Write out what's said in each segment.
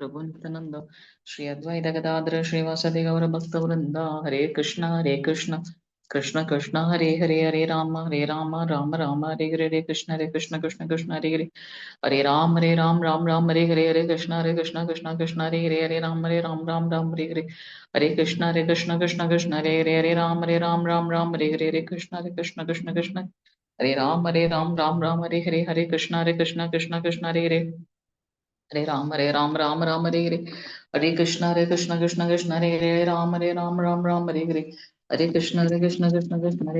रघुनंदन श्री अद्वैत गदाधर श्रीवासदि गौर भक्तवृंदा हरे कृष्ण कृष्ण कृष्ण हरे राम राम राम हरे कृष्ण कृष्ण कृष्ण हरे राम राम हरे कृष्ण कृष्ण कृष्ण हरे राम राम हरे कृष्ण कृष्ण हरे राम हरे कृष्ण कृष्ण कृष्ण हरे राम हरे कृष्ण कृष्ण हरे हरे राम हरे कृष्ण कृष्ण हरे राम हरे कृष्ण कृष्ण हरे कृष्ण कृष्ण कृष्ण हरे राम हरे कृष्ण कृष्ण कृष्ण हरे हरे कृष्ण कृष्ण हरे कृष्ण कृष्ण कृष्ण हरे हरे कृष्ण कृष्ण कृष्ण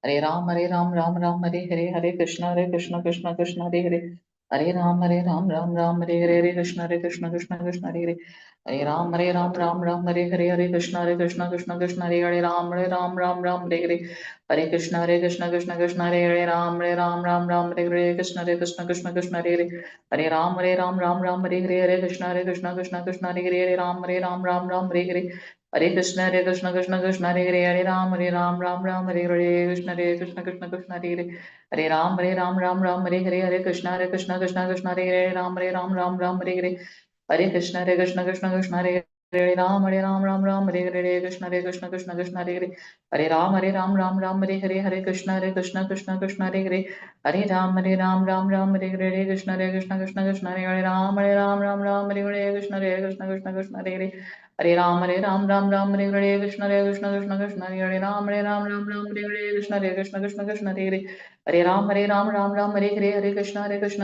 हरे राम हरे कृष्ण कृष्ण कृष्ण हरे हरे कृष्ण कृष्ण कृष्ण हरे हरे कृष्ण कृष्ण कृष्ण हरे कृष्ण कृष्ण कृष्ण हरे कृष्ण कृष्ण कृष्ण राम हरे कृष्ण कृष्ण कृष्ण हरे कृष्ण कृष्ण कृष्ण हरे कृष्ण कृष्ण कृष्ण हरे कृष्ण कृष्ण कृष्ण हरे कृष्ण कृष्ण हरे कृष्ण कृष्ण हरे कृष्ण कृष्ण हरे राम हरे कृष्ण कृष्ण हरे राम हरे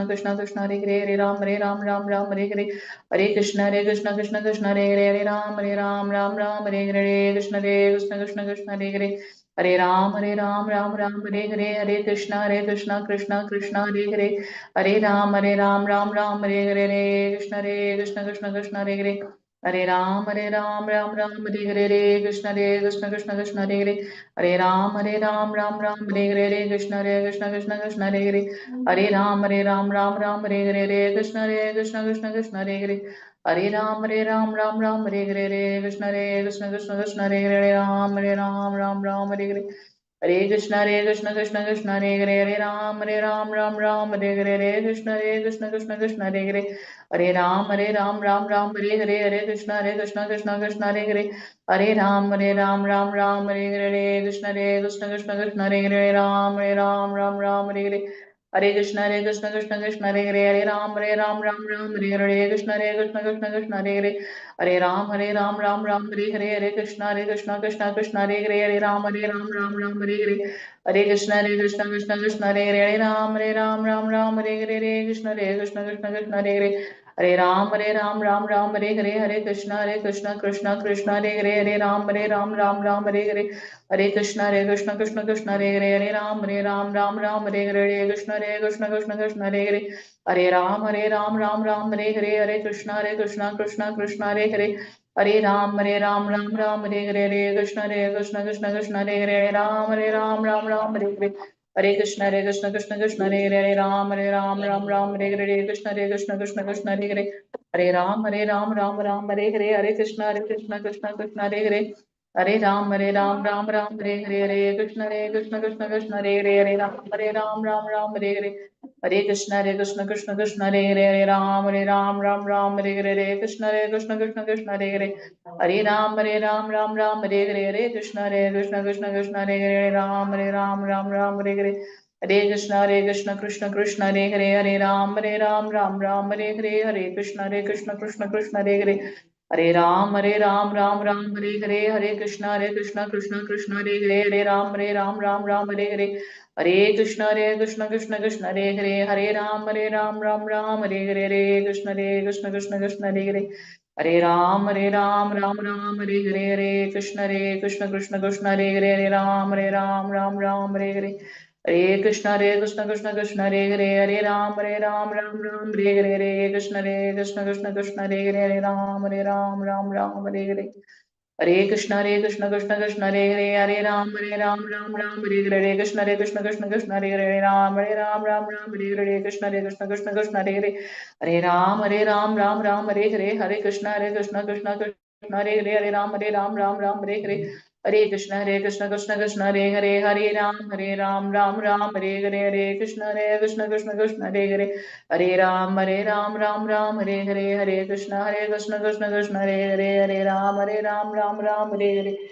कृष्ण कृष्ण हरे कृष्ण कृष्ण हरे कृष्ण कृष्ण हरे कृष्ण कृष्ण कृष्ण हरे कृष्ण कृष्ण कृष्ण हरे कृष्ण कृष्ण कृष्ण हरे कृष्ण कृष्ण कृष्ण हरे कृष्ण कृष्ण कृष्ण हरे कृष्ण कृष्ण कृष्ण हरे कृष्ण कृष्ण कृष्ण हरे कृष्ण कृष्ण कृष्ण हरे कृष्ण कृष्ण कृष्ण हरे कृष्ण कृष्ण हरे कृष्ण कृष्ण कृष्ण हरे कृष्ण कृष्ण कृष्ण हरे कृष्ण कृष्ण कृष्ण हरे कृष्ण कृष्ण कृष्ण हरे कृष्ण कृष्ण कृष्ण हरे कृष्ण कृष्ण कृष्ण हरे कृष्ण कृष्ण कृष्ण हरे कृष्ण कृष्ण कृष्ण हरे कृष्ण कृष्ण कृष्ण हरे कृष्ण कृष्ण कृष्ण हरे कृष्ण कृष्ण कृष्ण हरे कृष्ण कृष्ण कृष्ण हरे कृष्ण कृष्ण कृष्ण हरे कृष्ण कृष्ण कृष्ण हरे कृष्ण कृष्ण कृष्ण हरे कृष्ण कृष्ण हरे कृष्ण कृष्ण कृष्ण हरे कृष्ण कृष्ण कृष्ण हरे कृष्ण कृष्ण कृष्ण हरे कृष्ण कृष्ण कृष्ण हरे कृष्ण कृष्ण कृष्ण हरे कृष्ण कृष्ण कृष्ण हरे कृष्ण कृष्ण कृष्ण हरे कृष्ण कृष्ण कृष्ण हरे कृष्ण कृष्ण कृष्ण हरे कृष्ण कृष्ण कृष्ण हरे कृष्ण कृष्ण कृष्ण हरे कृष्ण कृष्ण कृष्ण हरे हरे राम राम राम हरे हरे कृष्ण कृष्ण कृष्ण हरे राम राम हरे कृष्ण कृष्ण हरे राम राम हरे कृष्ण कृष्ण हरे राम राम हरे कृष्ण कृष्ण हरे राम राम हरे कृष्ण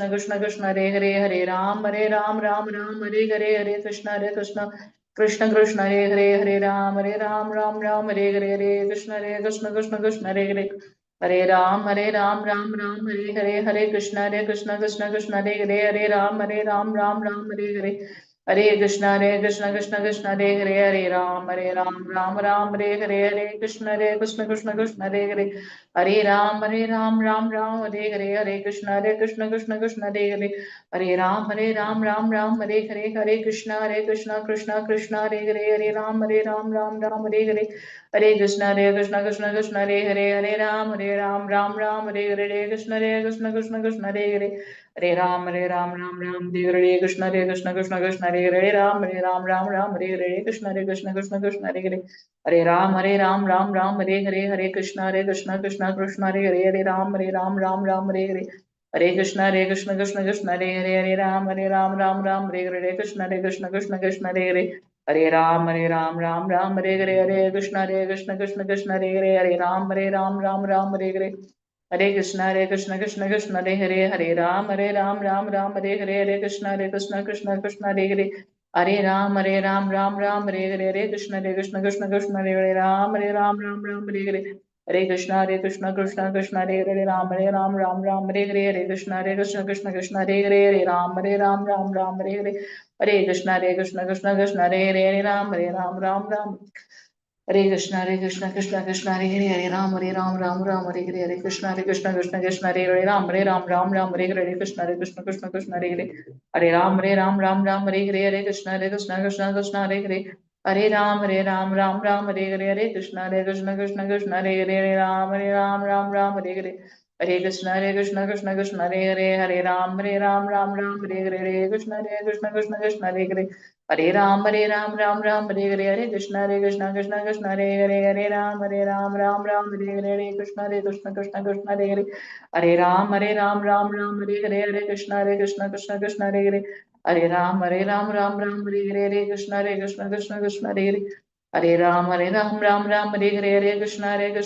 कृष्ण कृष्ण हरे राम राम हरे कृष्ण कृष्ण हरे राम हरे कृष्ण कृष्ण हरे राम हरे कृष्ण हरे राम हरे कृष्ण कृष्ण हरे राम हरे कृष्ण हरे कृष्ण कृष्ण हरे राम हरे कृष्ण हरे राम हरे कृष्ण हरे कृष्ण हरे हरे कृष्ण कृष्ण हरे कृष्ण हरे कृष्ण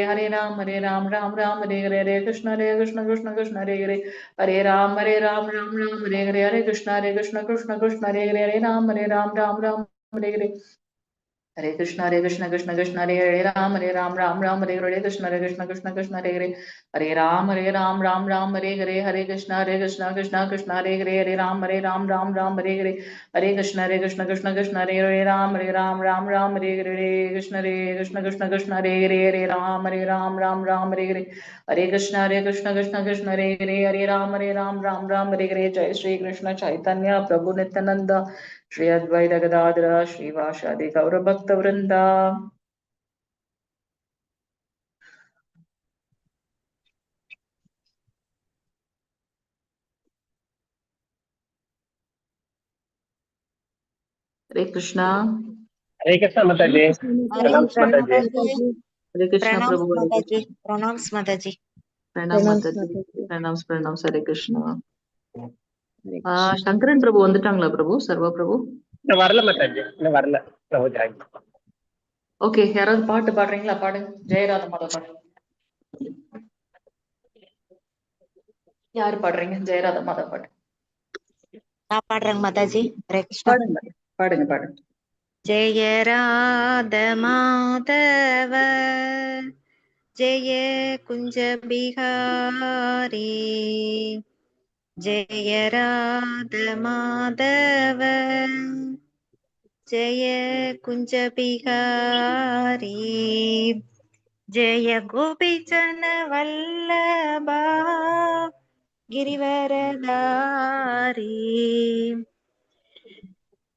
हरे कृष्ण हरे कृष्ण हरे कृष्ण हरे कृष्ण हरे कृष्ण हरे कृष्ण हरे राम कृष्ण हरे जय श्री कृष्ण चैतन्य प्रभु नित्यानंद श्री अद्वैत गदाधर श्रीवासादि गौर भक्त वृंदा। हरे कृष्णा। हरे कृष्ण माता जी। प्रणाम माता जी। हरे कृष्णा प्रभु हरे कृष्ण। प्रणाम माता जी। प्रणाम माता जी। प्रणाम हरे कृष्णा। சங்கரன் பிரபு வந்துட்டாங்களா பிரபு? சர்வ பிரபு நான் வரல மாதாஜி, நான் வரல பிரபு ஜாய். ஓகே, யாராவது பாட்டு பாடுறீங்களா? பாடுங்க. ஜெயராத மாதா பாடு. யாரு பாடுறீங்க? ஜெயராத மாதா பாடு. நான் பாடுறேங்க மாதாஜி. ஹரே கிருஷ்ணா. பாடுங்க பாடுங்க பாடுங்க. ஜெய ராத மாதவ ஜெய குஞ்ச பிகாரி ஜெய ராத மாதவ ஜெய குஞ்ச பிகாரி ஜெய கோபிச்சன வல்லபா गिरिवरधारी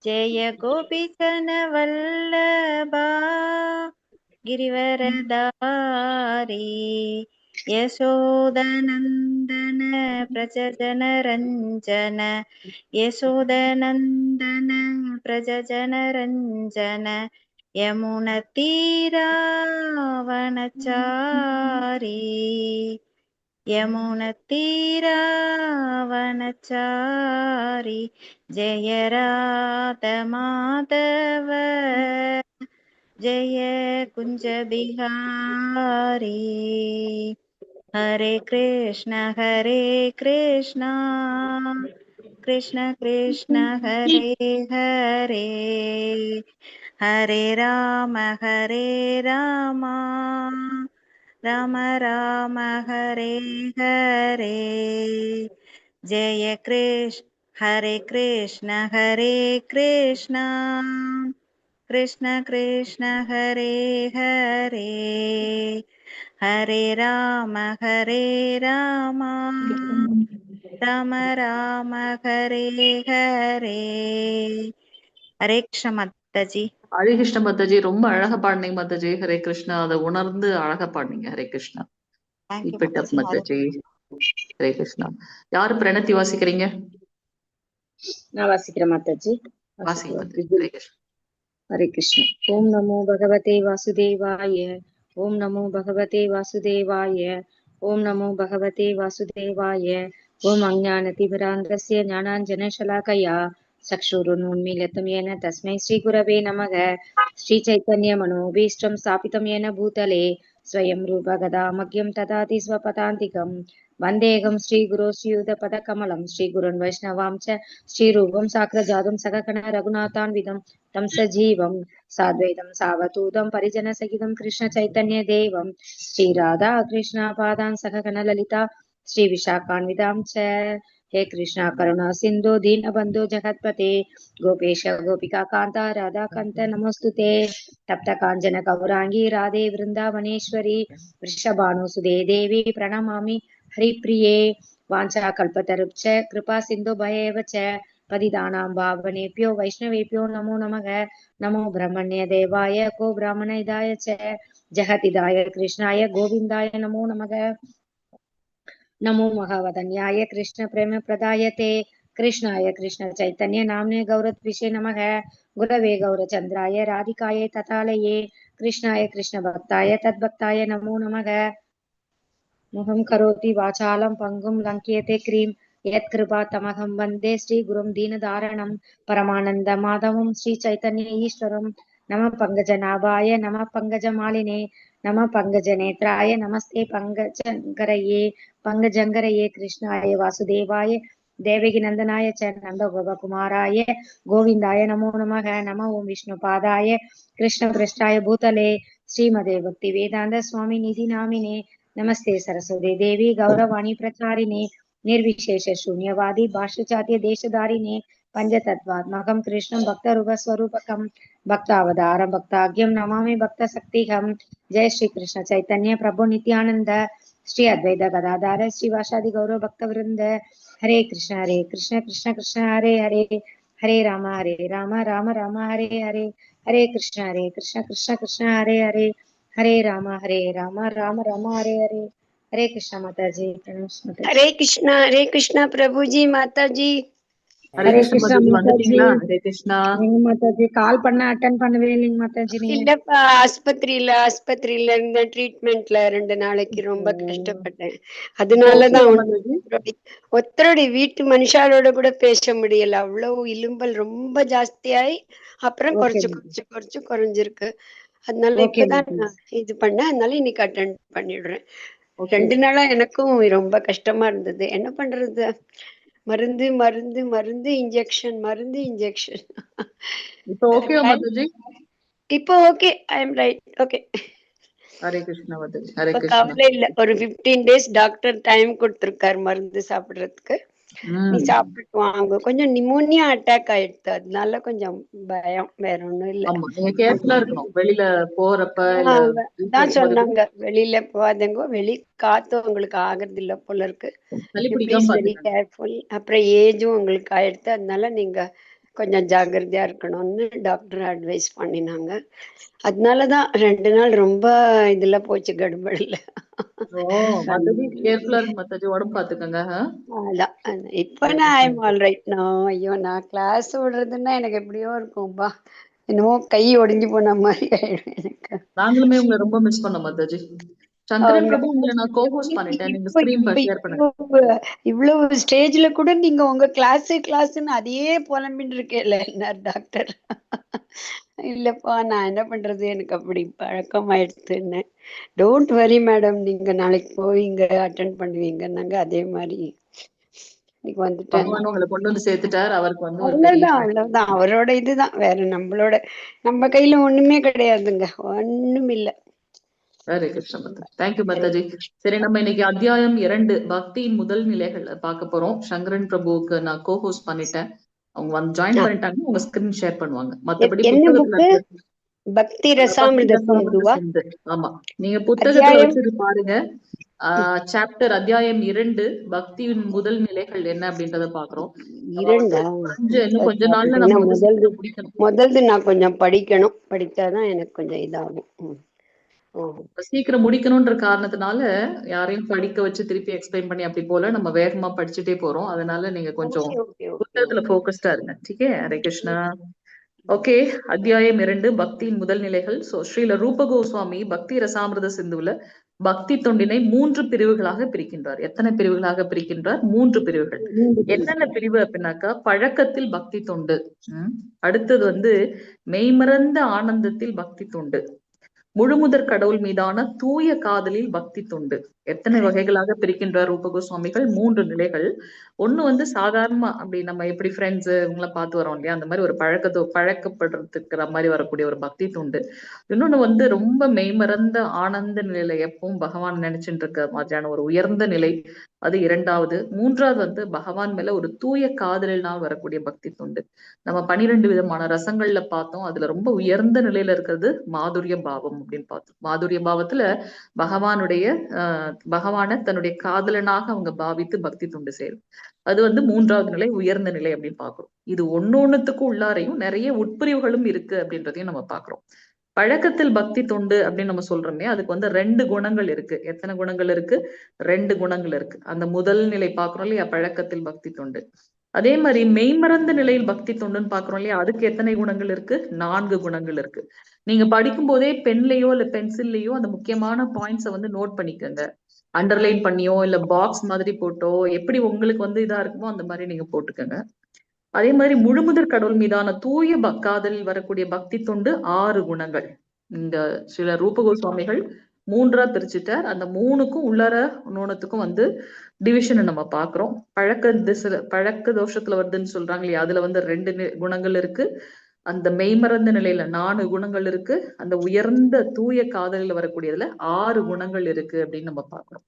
जय गोपीचन वल्लभा गिरिवरधारी यशोदनन्दन प्रजजन रञ्जन यशोदनन्दन प्रजजन रञ्जन यमुनतीरावनचारी यमुनतीरावनचारी जय राधा माधव जय कुंज बिहारी हरे कृष्ण कृष्ण कृष्ण हरे हरे हरे राम राम राम हरे हरे जय कृष्ण हरे कृष्ण कृष्ण कृष्ण हरे हरे हरे राम राम राम हरे हरे हरे कृष्ण माताजी ஹரே கிருஷ்ண மாதாஜி, ரொம்ப அழகா பாடுனீங்க மாதாஜி. ஹரே கிருஷ்ணா, அதை உணர்ந்து அழகா பாடுனீங்க. Hare Krishna. Thank you Keep it up माताजी हरे மாதாஜி. ஹரே கிருஷ்ணா. யாரு பிரணத்தி வாசிக்கிறீங்க? நான் வாசிக்கிறேன் மாதாஜி. வாசிங்க மாதாஜி. வாசிக்கிறேன். ஹரே கிருஷ்ணா. हरे कृष्ण। ओम नमो भगवते वासुदेवाय। ओम नमो भगवते वासुदेवाय। ओम नमो भगवते वासुदेवाय। ओम अज्ञानतिमिरान्धस्य ज्ञानाञ्जनशलाकया चक्षुरुन्मीलितं येन तस्मै श्रीगुरवे नमः। श्रीचैतन्यमनोभीष्टं स्थापितं येन भूतले स्वयं रूपगदामग्यं ददाति स्वपदान्तिकम्। वन्देऽहं श्रीगुरो श्रीयुतपदकमलं श्रीगुरुन् वैष्णवां च श्रीरूपं साग्रजातं सगगण रघुनाथान्वितं तं सजीवं साद्वैतं सावधूतं परिजनसहितं कृष्णचैतन्यदेवं श्रीराधा कृष्णपादान् सगगण ललिता श्रीविशाखान्वितां च हे कृष्णा करुणा सिन्धु दीनबन्धु जगत्पते गोपेश गोपिका कान्ता राधाकान्त नमोऽस्तुते तप्त काञ्चन गौराङ्गी राधे वृन्दावनेश्वरी वृषभानुसुते देवी प्रणमामि हरिप्रिये वाञ्छाकल्पतरुश्च कृपा सिन्धुभयेव च पतितानां पावनेभ्यो वैष्णवेभ्यो नमो नमः। नमो ब्रह्मण्यदेवाय गो ब्राह्मणहिताय च जगतिदाय कृष्णाय गोविन्दाय नमो नमः। नमो महावदन्याय कृष्ण प्रेम प्रदायते कृष्णाय कृष्ण चैतन्य नाम्ने गौरद्विषे नमः। गुरवे गौरचन्द्राय राधिकाय तथालये कृष्णाय कृष्ण भक्ताय तद्भक्ताय नमो नमः। मुहं करोति वाचालं पङ्गुं लङ्क्यते क्रीं यत्कृपातमहं वन्दे श्रीगुरुं दीनदारणं परमानन्दमाधवं श्रीचैतन्य ईश्वरं। नमः पङ्कजनाभाय नमः पङ्कजमालिने नमः पङ्कजनेत्राय नमस्ते पङ्कजङ्गरये कृष्णाय वासुदेवाय देवकीनन्दनाय च नन्दगोपकुमाराय गोविन्दाय नमो नमः। नमः ॐ विष्णुपादाय कृष्णपृष्ठाय भूतले श्रीमते भक्तिवेदान्त स्वामिनिधि नामिने नमस्ते सरस्वती देवी गौरवाणी प्रचारिणे निर्विशेष शून्यवादी भाष्यचार्य देशधारिणे पंचतत्वात्मकं कृष्णं भक्तरूपस्वरूपकं भक्तावतारं भक्ताख्यं नमामि भक्तशक्तिहं। जय श्री कृष्ण चैतन्य प्रभु नित्यानंद श्री अद्वैत गदाधर श्रीवासादि गौरव भक्तवृंद। हरे कृष्ण कृष्ण कृष्ण हरे हरे हरे राम राम राम हरे हरे हरे कृष्ण कृष्ण हरे हरे हरे राम राम राम हरे हरे हरे कृष्ण माताजी। हरे कृष्णा प्रभु जी माता जी। ஹரே हरे கிருஷ்ண कृष्ण மாதாஜி, माताजी। வந்துட்டீங்களா? ஹரே கிருஷ்ணா. माताजी கால் பண்ண அட்டென்ட் பண்ணவே இல்லைங்க மாதாஜி நீங்க. இல்லப்பா, ஆஸ்பத்திரியில இருந்த ட்ரீட்மெண்ட்ல 2 நாளைக்கு ரொம்ப கஷ்டப்பட்டேன். அதனாலதான் மாதாஜி. ஒத்தருடைய வீட்டு மனுஷாலோட கூட பேச முடியல. அவ்வளவு இலும்பல் ரொம்ப ஜாஸ்தியாயி அப்புறம் குறைஞ்சிருக்கு. அதனால இப்பதான் நான் இது பண்ணேன். அதனால இன்னைக்கு அட்டென்ட் பண்ணிடுறேன். 2 நாளா எனக்கும் ரொம்ப கஷ்டமா இருந்தது. என்ன பண்றது, மருந்து மருந்து மருந்து இன்ஜெக்ஷன் மருந்து இன்ஜெக்ஷன். இப்போ ஓகேவா மாதாஜி? இப்போ okay, I am right. Okay, Hare Krishna Mataji. Hare Krishna. கவலை இல்ல. ஒரு 15 days டாக்டர் டைம் கொடுத்திருக்காரு மருந்து சாப்பிடுறதுக்கு. நீ சாப்பிட்டு வாங்க. கொஞ்சம் நிமோனியா அட்டாக் ஆயிடுச்சு, அதனால கொஞ்சம் பயம், வேற ஒண்ணும் இல்ல. ஆமா, நீங்க கேர்ஃபுல்லா இருக்கணும். வெளியில போறப்ப தான் சொன்னாங்க, வெளியில போகாதங்க, வெளி காத்து உங்களுக்கு ஆகுறது இல்ல போல இருக்கு, வெரி கேர்ஃபுல். அப்புறம் ஏஜும் உங்களுக்கு ஆயிடுத்து, அதனால நீங்க கொஞ்சம் ஜாகிரதையா இருக்கணும்னு டாக்டர் அட்வைஸ் பண்ணினாங்க. அதனாலதான் 2 நாள் ரொம்ப இதுல போச்சு, கடுபடல. உடம்பு பாத்துக்கங்க. அதான் இப்ப நான் ஐ எம் ஆல் ரைட். ஐயோ, நான் கிளாஸ் விடுறதுன்னா எனக்கு எப்படியோ இருக்கும்பா. என்னமோ கை ஒடிஞ்சு போன மாதிரி ஆயிடும் எனக்கு. நாங்களுமே உங்களை ரொம்ப மிஸ் பண்ணோம் மாதாஜி. சங்கரன் அவங்க பிரபு உங்களை நான் கோஹோஸ்ட் பண்ணிட்டேன். நீங்க இப்ப ஸ்கிரீன் இப்ப ஷேர் பண்ணுங்க. இவ்வளவு ஸ்டேஜ்ல கூட நீங்க உங்க கிளாஸ்ன்னு அதையே புலம்பின்னு இருக்கேல்ல என்ன டாக்டர். இல்லப்பா நான் என்ன பண்றது, எனக்கு அப்படி பழக்கம் ஆயிடுச்சுன்னு. டோன்ட் வரி மேடம், நீங்க நாளைக்கு போய் இங்க அட்டென்ட் பண்ணுவீங்கன்னாங்க. அதே மாதிரி இன்னைக்கு வந்துட்டேன். பகவான் உங்களை கொண்டு வந்து சேர்த்துட்டார். அவருக்கு வந்து ஒரு அவ்வளவுதான் பெரிய அவ்வளவுதான் அவரோட இதுதான், வேற நம்ம கையில ஒண்ணுமே கிடையாதுங்க, ஒண்ணும் இல்ல. ஹரே கிருஷ்ண மாதாஜி. தேங்க்யூ மாதாஜி. சரி, நம்ம இன்னைக்கு அத்தியாயம் 2 பக்தியின் முதல் நிலைகள் பார்க்க போறோம். சங்கரன் பிரபுவுக்கு நான் கோஹோஸ்ட் பண்ணிட்டேன். அவங்க வந்து ஜாயின் பண்ணிட்டாங்க. உங்க ஸ்கிரீன் ஷேர் பண்ணுவாங்க. மத்தபடி என்ன புத்தகத்துல புக்கு? பக்தி ரசாமிர்த சிந்துவா? ஆமா, நீங்க புத்தகத்துல வச்சு பாருங்க. சாப்டர் அத்தியாயம் 2 பக்தியின் முதல் நிலைகள் என்ன அப்படின்றத பாக்குறோம். இன்னும் கொஞ்ச நாள்ல நம்ம முதல்ல நான் கொஞ்சம் படிக்கணும், படிச்சாதான் எனக்கு கொஞ்சம் இதாகும். சீக்கிரம் முடிக்கணும்ன்ற காரணத்தினால யாரையும் படிக்க வச்சு திருப்பி எக்ஸ்பிளைன் பண்ணி அப்படி போல நம்ம வேகமா படிச்சுட்டே போறோம். அதனால நீங்க கொஞ்சம் புத்தகத்துல போக்கஸ்டா இருங்க. ஓகே, ஹரே கிருஷ்ணா. ஓகே, அத்தியாயம் 2 பக்தியின் முதல் நிலைகள். சோ ஸ்ரீல ரூப கோஸ்வாமி பக்தி ரசாமிர்த சிந்துவுல பக்தி தொண்டினை 3 பிரிவுகளாக பிரிக்கின்றார். எத்தனை பிரிவுகளாக பிரிக்கின்றார்? 3 பிரிவுகள். என்னென்ன பிரிவு அப்படின்னாக்கா, பழக்கத்தில் பக்தி தொண்டு, அடுத்தது வந்து மெய்மறந்த ஆனந்தத்தில் பக்தி தொண்டு, முழுமுதற் கடவுள் மீதான தூய காதலில் பக்தி தொண்டு. எத்தனை வகைகளாக பிரிக்கின்றார் ரூப கோஸ்வாமிகள்? 3 நிலைகள். ஒண்ணு வந்து சாதாரணமா அப்படி நம்ம எப்படி ஃப்ரெண்ட்ஸ் இவங்கள பார்த்து வரோம் இல்லையா, அந்த மாதிரி ஒரு பழக்கப்படுறதுக்குற மாதிரி வரக்கூடிய ஒரு பக்தி தொண்டு. இன்னொன்னு வந்து ரொம்ப மெய்மறந்த ஆனந்த நிலையில எப்பவும் பகவான் நினைச்சுட்டு இருக்க மாதிரியான ஒரு உயர்ந்த நிலை, அது 2வது. 3வது வந்து பகவான் மேல ஒரு தூய காதலினால் வரக்கூடிய பக்தி தொண்டு. நம்ம 12 விதமான ரசங்கள்ல பார்த்தோம். அதுல ரொம்ப உயர்ந்த நிலையில இருக்கிறது மாதுரிய பாவம் அப்படின்னு பார்த்தோம். மாதுரிய பாவத்துல பகவான தன்னுடைய காதலனாக அவங்க பாவித்து பக்தி தொண்டு செய்யும். அது வந்து 3வது நிலை, உயர்ந்த நிலை அப்படின்னு பாக்குறோம். இது ஒன்னொன்னுத்துக்கும் உள்ளாரையும் நிறைய உட்பிரிவுகளும் இருக்கு அப்படின்றதையும் நம்ம பாக்குறோம். பழக்கத்தில் பக்தி தொண்டு அப்படின்னு நம்ம சொல்றோமே, அதுக்கு வந்து 2 குணங்கள் இருக்கு. எத்தனை குணங்கள் இருக்கு? 2 குணங்கள் இருக்கு. அந்த முதல் நிலை பாக்குறோம் இல்லையா, பழக்கத்தில் பக்தி தொண்டு. அதே மாதிரி மெய்மறந்த நிலையில் பக்தி தொண்டுன்னு பாக்குறோம் இல்லையா, அதுக்கு எத்தனை குணங்கள் இருக்கு? 4 குணங்கள் இருக்கு. நீங்க படிக்கும் போதே பென்லயோ இல்ல பென்சில்லையோ அந்த முக்கியமான பாயிண்ட்ஸை வந்து நோட் பண்ணிக்கோங்க. அண்டர்லைன் பண்ணியோ இல்ல பாக்ஸ் மாதிரி போட்டோ, எப்படி உங்களுக்கு வந்து இதா இருக்குமோ அந்த மாதிரி நீங்க போட்டுக்கோங்க. அதே மாதிரி முழுமுதற் கடவுள் மீதான தூய காதலில் வரக்கூடிய பக்தி தொண்டு 6 குணங்கள். இந்த சில ரூப கோஸ்வாமிகள் 3ஆ பிரிச்சுட்டார். அந்த 3க்கும் உள்ளார நோனத்துக்கும் வந்து டிவிஷனை நம்ம பாக்குறோம். பழக்க தோஷத்துல வருதுன்னு சொல்றாங்க இல்லையா, அதுல வந்து 2 குணங்கள் இருக்கு. அந்த மெய்மறந்த நிலையில 4 குணங்கள் இருக்கு. அந்த உயர்ந்த தூய காதலில் வரக்கூடியதுல 6 குணங்கள் இருக்கு அப்படின்னு நம்ம பாக்குறோம்.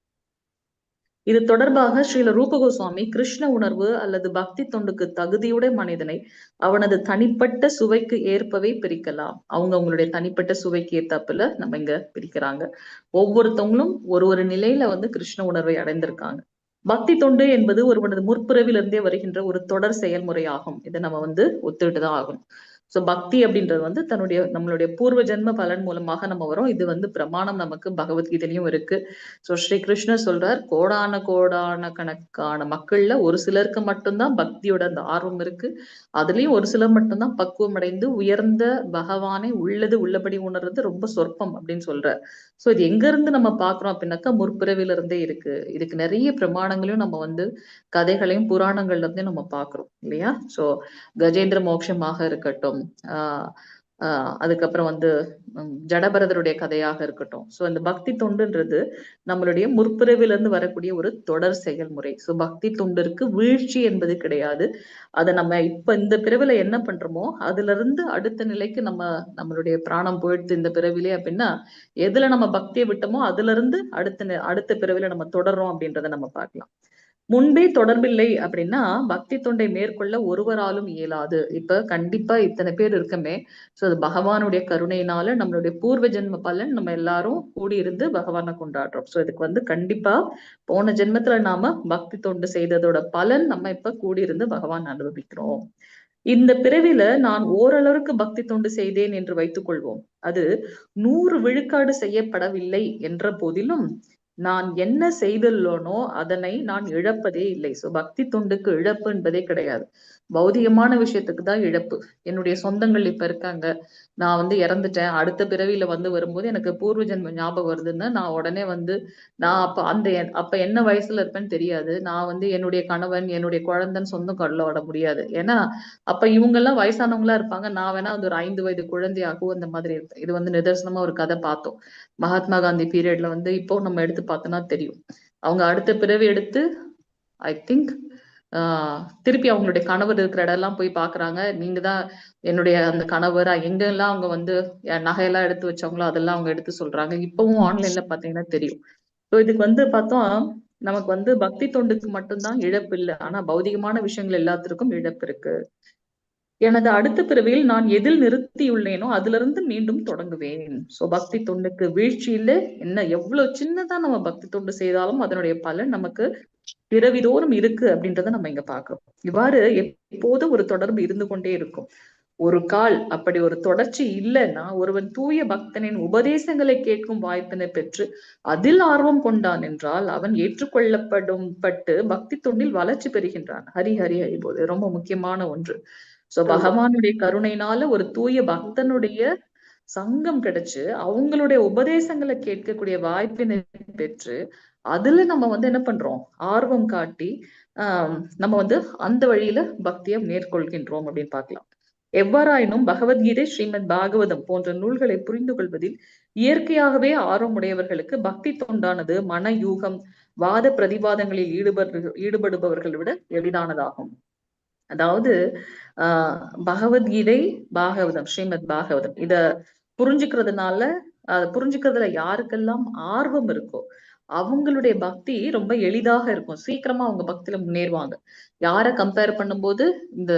இது தொடர்பாக ஸ்ரீல ரூப கோஸ்வாமி கிருஷ்ண உணர்வு அல்லது பக்தி தொண்டுக்கு தகுதியுடைய மனிதனை அவனது தனிப்பட்ட சுவைக்கு ஏற்பவே பிரிக்கலாம். அவங்களுடைய தனிப்பட்ட சுவைக்கு ஏத்தாப்புல நம்ம இங்க பிரிக்கிறாங்க. ஒவ்வொருத்தவங்களும் ஒரு நிலையில வந்து கிருஷ்ண உணர்வை அடைந்திருக்காங்க. பக்தி தொண்டு என்பது ஒருவனது முற்பிறவிலிருந்தே வருகின்ற ஒரு தொடர் செயல்முறை ஆகும். இதை நம்ம வந்து ஒத்துக்கிட்டுதான் ஆகும். சோ பக்தி அப்படின்றது வந்து நம்மளுடைய பூர்வ ஜென்ம பலன் மூலமாக நம்ம வரும். இது வந்து பிரமாணம் நமக்கு பகவத்கீதையிலையும் இருக்கு. சோ ஸ்ரீ கிருஷ்ணர் சொல்றார், கோடான கணக்கான மக்கள்ல ஒரு சிலருக்கு மட்டும்தான் பக்தியோட அந்த ஆர்வம் இருக்கு. அதுலயும் ஒரு சிலர் மட்டும்தான் பக்குவம் அடைந்து உயர்ந்த பகவானை உள்ளபடி உணர்றது ரொம்ப சொற்பம் அப்படின்னு சொல்றார். சோ இது எங்க இருந்து நம்ம பாக்குறோம் அப்படின்னாக்கா, முற்பிறவில இருந்தே இருக்கு. இதுக்கு நிறைய பிரமாணங்களையும் நம்ம வந்து கதைகளையும் புராணங்கள்ல இருந்தே நம்ம பாக்குறோம் இல்லையா. சோ கஜேந்திர மோட்சமாக இருக்கட்டும், அதுக்கப்புறம் வந்து ஜடபரதருடைய கதையாக இருக்கட்டும். சோ இந்த பக்தி தொண்டுன்றது நம்மளுடைய முற்பிறவிலிருந்து வரக்கூடிய ஒரு தொடர் செயல்முறை. சோ பக்தி தொண்டிற்கு வீழ்ச்சி என்பது கிடையாது. அதை நம்ம இப்ப இந்த பிறவில என்ன பண்றோமோ அதுல இருந்து அடுத்த நிலைக்கு நம்மளுடைய பிராணம் போயிடுது இந்த பிறவிலே அப்படின்னா, எதுல நம்ம பக்தியை விட்டோமோ அதுல இருந்து அடுத்த பிறவில நம்ம தொடர்றோம் அப்படின்றத நம்ம பார்க்கலாம். முன்பே தொடர்பில்லை அப்படின்னா பக்தி தொண்டை மேற்கொள்ள ஒருவராலும் இயலாது. இப்ப கண்டிப்பா இத்தனை பேர் இருக்கமே, சோ அது பகவானுடைய கருணையினால நம்மளுடைய பூர்வ ஜென்ம பலன் நம்ம எல்லாரும் கூடியிருந்து பகவானை கொண்டாடுறோம். சோ இதுக்கு வந்து கண்டிப்பா போன ஜென்மத்துல நாம பக்தி தொண்டு செய்ததோட பலன் நம்ம இப்ப கூடியிருந்து பகவான் அனுபவிக்கிறோம். இந்த பிறவில நான் ஓரளவுக்கு பக்தி தொண்டு செய்தேன் என்று வைத்துக் கொள்வோம். அது 100 விழுக்காடு செய்யப்படவில்லை என்ற போதிலும் நான் என்ன செய்துள்ளனோ அதனை நான் இழப்பதே இல்லை. சோ பக்தி தொண்டுக்கு இழப்பு என்பதே கிடையாது. பௌதிகமான விஷயத்துக்கு தான் இழப்பு. என்னுடைய சொந்தங்கள் இப்ப இருக்காங்க, நான் வந்து இறந்துட்டேன், அடுத்த பிறவியில வந்து வரும்போது எனக்கு பூர்வ ஜென்ம ஞாபகம் வருதுன்னு நான் உடனே வந்து நான் அப்ப என்ன வயசுல இருப்பேன்னு தெரியாது. நான் வந்து என்னுடைய கணவன் என்னுடைய குழந்தைன்னு சொந்தம் கொண்டாட முடியாது. ஏன்னா அப்ப இவங்க எல்லாம் வயசானவங்களா இருப்பாங்க, நான் வேணா வந்து ஒரு 5 வயது குழந்தையாகவும் அந்த மாதிரி இருப்பேன். இது வந்து நிதர்சனமா ஒரு கதை பார்த்தோம் மகாத்மா காந்தி பீரியட்ல. வந்து இப்போ நம்ம எடுத்து பார்த்தோம்னா தெரியும், அவங்க அடுத்த பிறவி எடுத்து ஐ திங்க் திருப்பி அவங்களுடைய கணவர் இருக்கிற இடம் எல்லாம் போய் பாக்குறாங்க. நீங்க தான் என்னுடைய அந்த கணவர், எங்கெல்லாம் அவங்க வந்து நகையெல்லாம் எடுத்து வச்சவங்களோ அதெல்லாம் அவங்க எடுத்து சொல்றாங்க. இப்பவும் ஆன்லைன்ல பாத்தீங்கன்னா தெரியும். ஸோ இதுக்கு வந்து பார்த்தோம், நமக்கு வந்து பக்தி தொண்டுக்கு மட்டும்தான் இழப்பு இல்லை, ஆனா பௌதிகமான விஷயங்கள் எல்லாத்திற்கும் இழப்பு இருக்கு. எனது அடுத்த பிறவியில் நான் எதில் நிறுத்தியுள்ளேனோ அதுல இருந்து மீண்டும் தொடங்குவேன். சோ பக்தி தொண்டுக்கு வீழ்ச்சி இல்லை. என்ன எவ்வளவு சின்னதா நம்ம பக்தி தொண்டு செய்தாலும் அதனுடைய பலன் நமக்கு பிறவிதோறும் இருக்கு அப்படின்றத நம்ம இங்க பாக்குறோம். இவ்வாறு எப்போதும் ஒரு தொடர்பு இருந்து கொண்டே இருக்கும். ஒரு கால் அப்படி ஒரு தொடர்ச்சி இல்லைன்னா ஒருவன் தூய பக்தனின் உபதேசங்களை கேட்கும் வாய்ப்பினை பெற்று அதில் ஆர்வம் கொண்டான் என்றால் அவன் ஏற்றுக்கொள்ளப்படும் பட்டு பக்தி தொண்டில் வளர்ச்சி பெறுகின்றான். ஹரி ஹரி ஹரி போது ரொம்ப முக்கியமான ஒன்று. சோ பகவானுடைய கருணையினால ஒரு தூய பக்தனுடைய சங்கம் கிடைச்சு அவங்களுடைய உபதேசங்களை கேட்கக்கூடிய வாய்ப்பினை பெற்று அதுல நம்ம வந்து என்ன பண்றோம், ஆர்வம் காட்டி நம்ம வந்து அந்த வழியில பக்தியை மேற்கொள்கின்றோம் அப்படின்னு பார்க்கலாம். எவ்வாறாயினும் பகவத்கீதை, ஸ்ரீமத் பாகவதம் போன்ற நூல்களை புரிந்து கொள்வதில் இயற்கையாகவே ஆர்வமுடையவர்களுக்கு பக்தி தொண்டானது மன யூகம், வாத பிரதிவாதங்களில் ஈடுபடுபவர்களை விட எளிதானதாகும். அதாவது பகவத்கீதை, பாகவதம், ஸ்ரீமத் பாகவதம் இத புரிஞ்சுக்கிறதுனால புரிஞ்சுக்கிறதுல யாருக்கெல்லாம் ஆர்வம் இருக்கோ அவங்களுடைய பக்தி ரொம்ப எளிதாக இருக்கும். சீக்கிரமா அவங்க பக்தியில முன்னேறுவாங்க. யார கம்பேர் பண்ணும்போது இந்த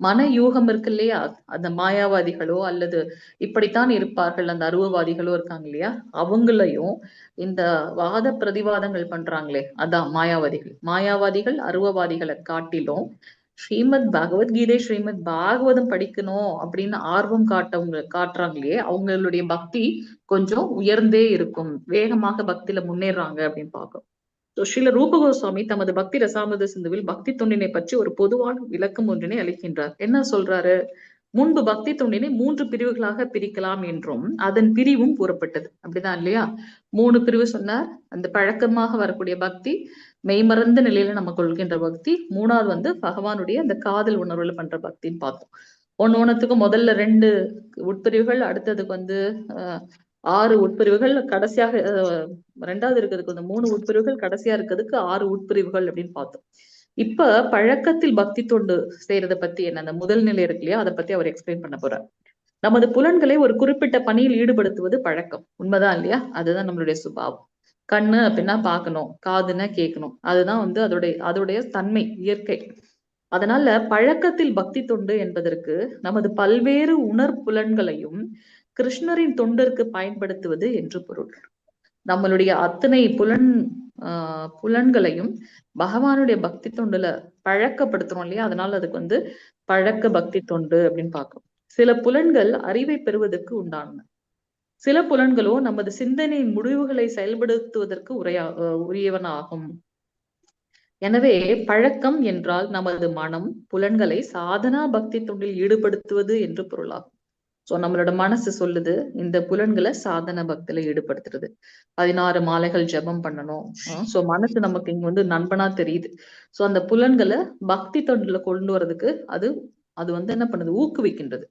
மன யூகம் இருக்கு இல்லையா, அந்த மாயாவாதிகளோ அல்லது இப்படித்தான் இருப்பார்கள் அந்த அருவவாதிகளோ இருக்காங்க இல்லையா, அவங்களையும் இந்த வாத பிரதிவாதங்கள் பண்றாங்களே அதான் மாயாவாதிகள் அருவவாதிகளை காட்டிலும் ஸ்ரீமத் பகவத்கீதை, ஸ்ரீமத் பாகவதம் படிக்கணும் அப்படின்னு ஆர்வம் காட்டுறாங்களே அவங்களுடைய பக்தி கொஞ்சம் உயர்ந்தே இருக்கும், வேகமாக பக்தியில முன்னேறாங்க அப்படின்னு பார்க்கிறோம். ஸ்ரீல ரூப கோஸ்வாமி தமது பக்தி ரசாமிர்த சிந்துவில் பக்தி தொண்டினை பற்றி ஒரு பொதுவான விளக்கம் ஒன்றினை அளிக்கின்றார். என்ன சொல்றாரு, முன்பு பக்தி தொண்டினை 3 பிரிவுகளாக பிரிக்கலாம் என்றும் அதன் பிரிவும் கூறப்பட்டது. அப்படிதான் இல்லையா, 3 பிரிவு சொன்னார். அந்த பழக்கமாக வரக்கூடிய பக்தி, மெய்மறந்த நிலையில நம்ம கொள்கின்ற பக்தி, 3வது வந்து பகவானுடைய அந்த காதல் உணர்வுல பண்ற பக்தின்னு பார்த்தோம். ஒன்னொன்னுத்துக்கும் முதல்ல 2 உட்பிரிவுகள், அடுத்ததுக்கு வந்து 6 உட்பிரிவுகள், கடைசியாக 2வது இருக்கிறதுக்கு வந்து 3 உட்பிரிவுகள், கடைசியா இருக்கிறதுக்கு 6 உட்பிரிவுகள் அப்படின்னு பார்த்தோம். இப்ப பழக்கத்தில் பக்தி தொண்டு செய்யறத பத்தி என்ன, அந்த முதல் நிலை இருக்கு இல்லையா, அதை பத்தி அவர் எக்ஸ்பிளைன் பண்ண போறார். நமது புலன்களை ஒரு குறிப்பிட்ட பணியில் ஈடுபடுத்துவது பழக்கம், உண்மைதான் இல்லையா, அதுதான் நம்மளுடைய சுபாவம். கண்ணு அப்படின்னா பார்க்கணும், காதுன்னா கேட்கணும், அதுதான் வந்து அதோடைய தன்மை, இயற்கை. அதனால பழக்கத்தில் பக்தி தொண்டு என்பதற்கு நமது பல்வேறு உணர்புலன்களையும் கிருஷ்ணரின் தொண்டிற்கு பயன்படுத்துவது என்று பொருள். நம்மளுடைய அத்தனை புலன்களையும் பகவானுடைய பக்தி தொண்டுல பழக்கப்படுத்துறோம் இல்லையா, அதனால அதுக்கு வந்து பழக்க பக்தி தொண்டு அப்படின்னு பார்க்கிறோம். சில புலன்கள் அறிவை பெறுவதற்கு உண்டான, சில புலன்களோ நமது சிந்தனையின் முடிவுகளை செயல்படுத்துவதற்கு உரியவனாகும். எனவே பழக்கம் என்றால் நமது மனம் புலன்களை சாதனா பக்தி தொண்டில் ஈடுபடுத்துவது என்று பொருளாகும். சோ நம்மளோட மனசு சொல்லுது இந்த புலன்களை சாதன பக்தியில ஈடுபடுத்துறது, 16 மாலைகள் ஜபம் பண்ணணும். சோ மனசு நமக்கு இங்க வந்து நண்பனா தெரியுது. சோ அந்த புலன்களை பக்தி தொண்டுல கொண்டு வர்றதுக்கு அது வந்து என்ன பண்ணுது, ஊக்குவிக்கின்றது.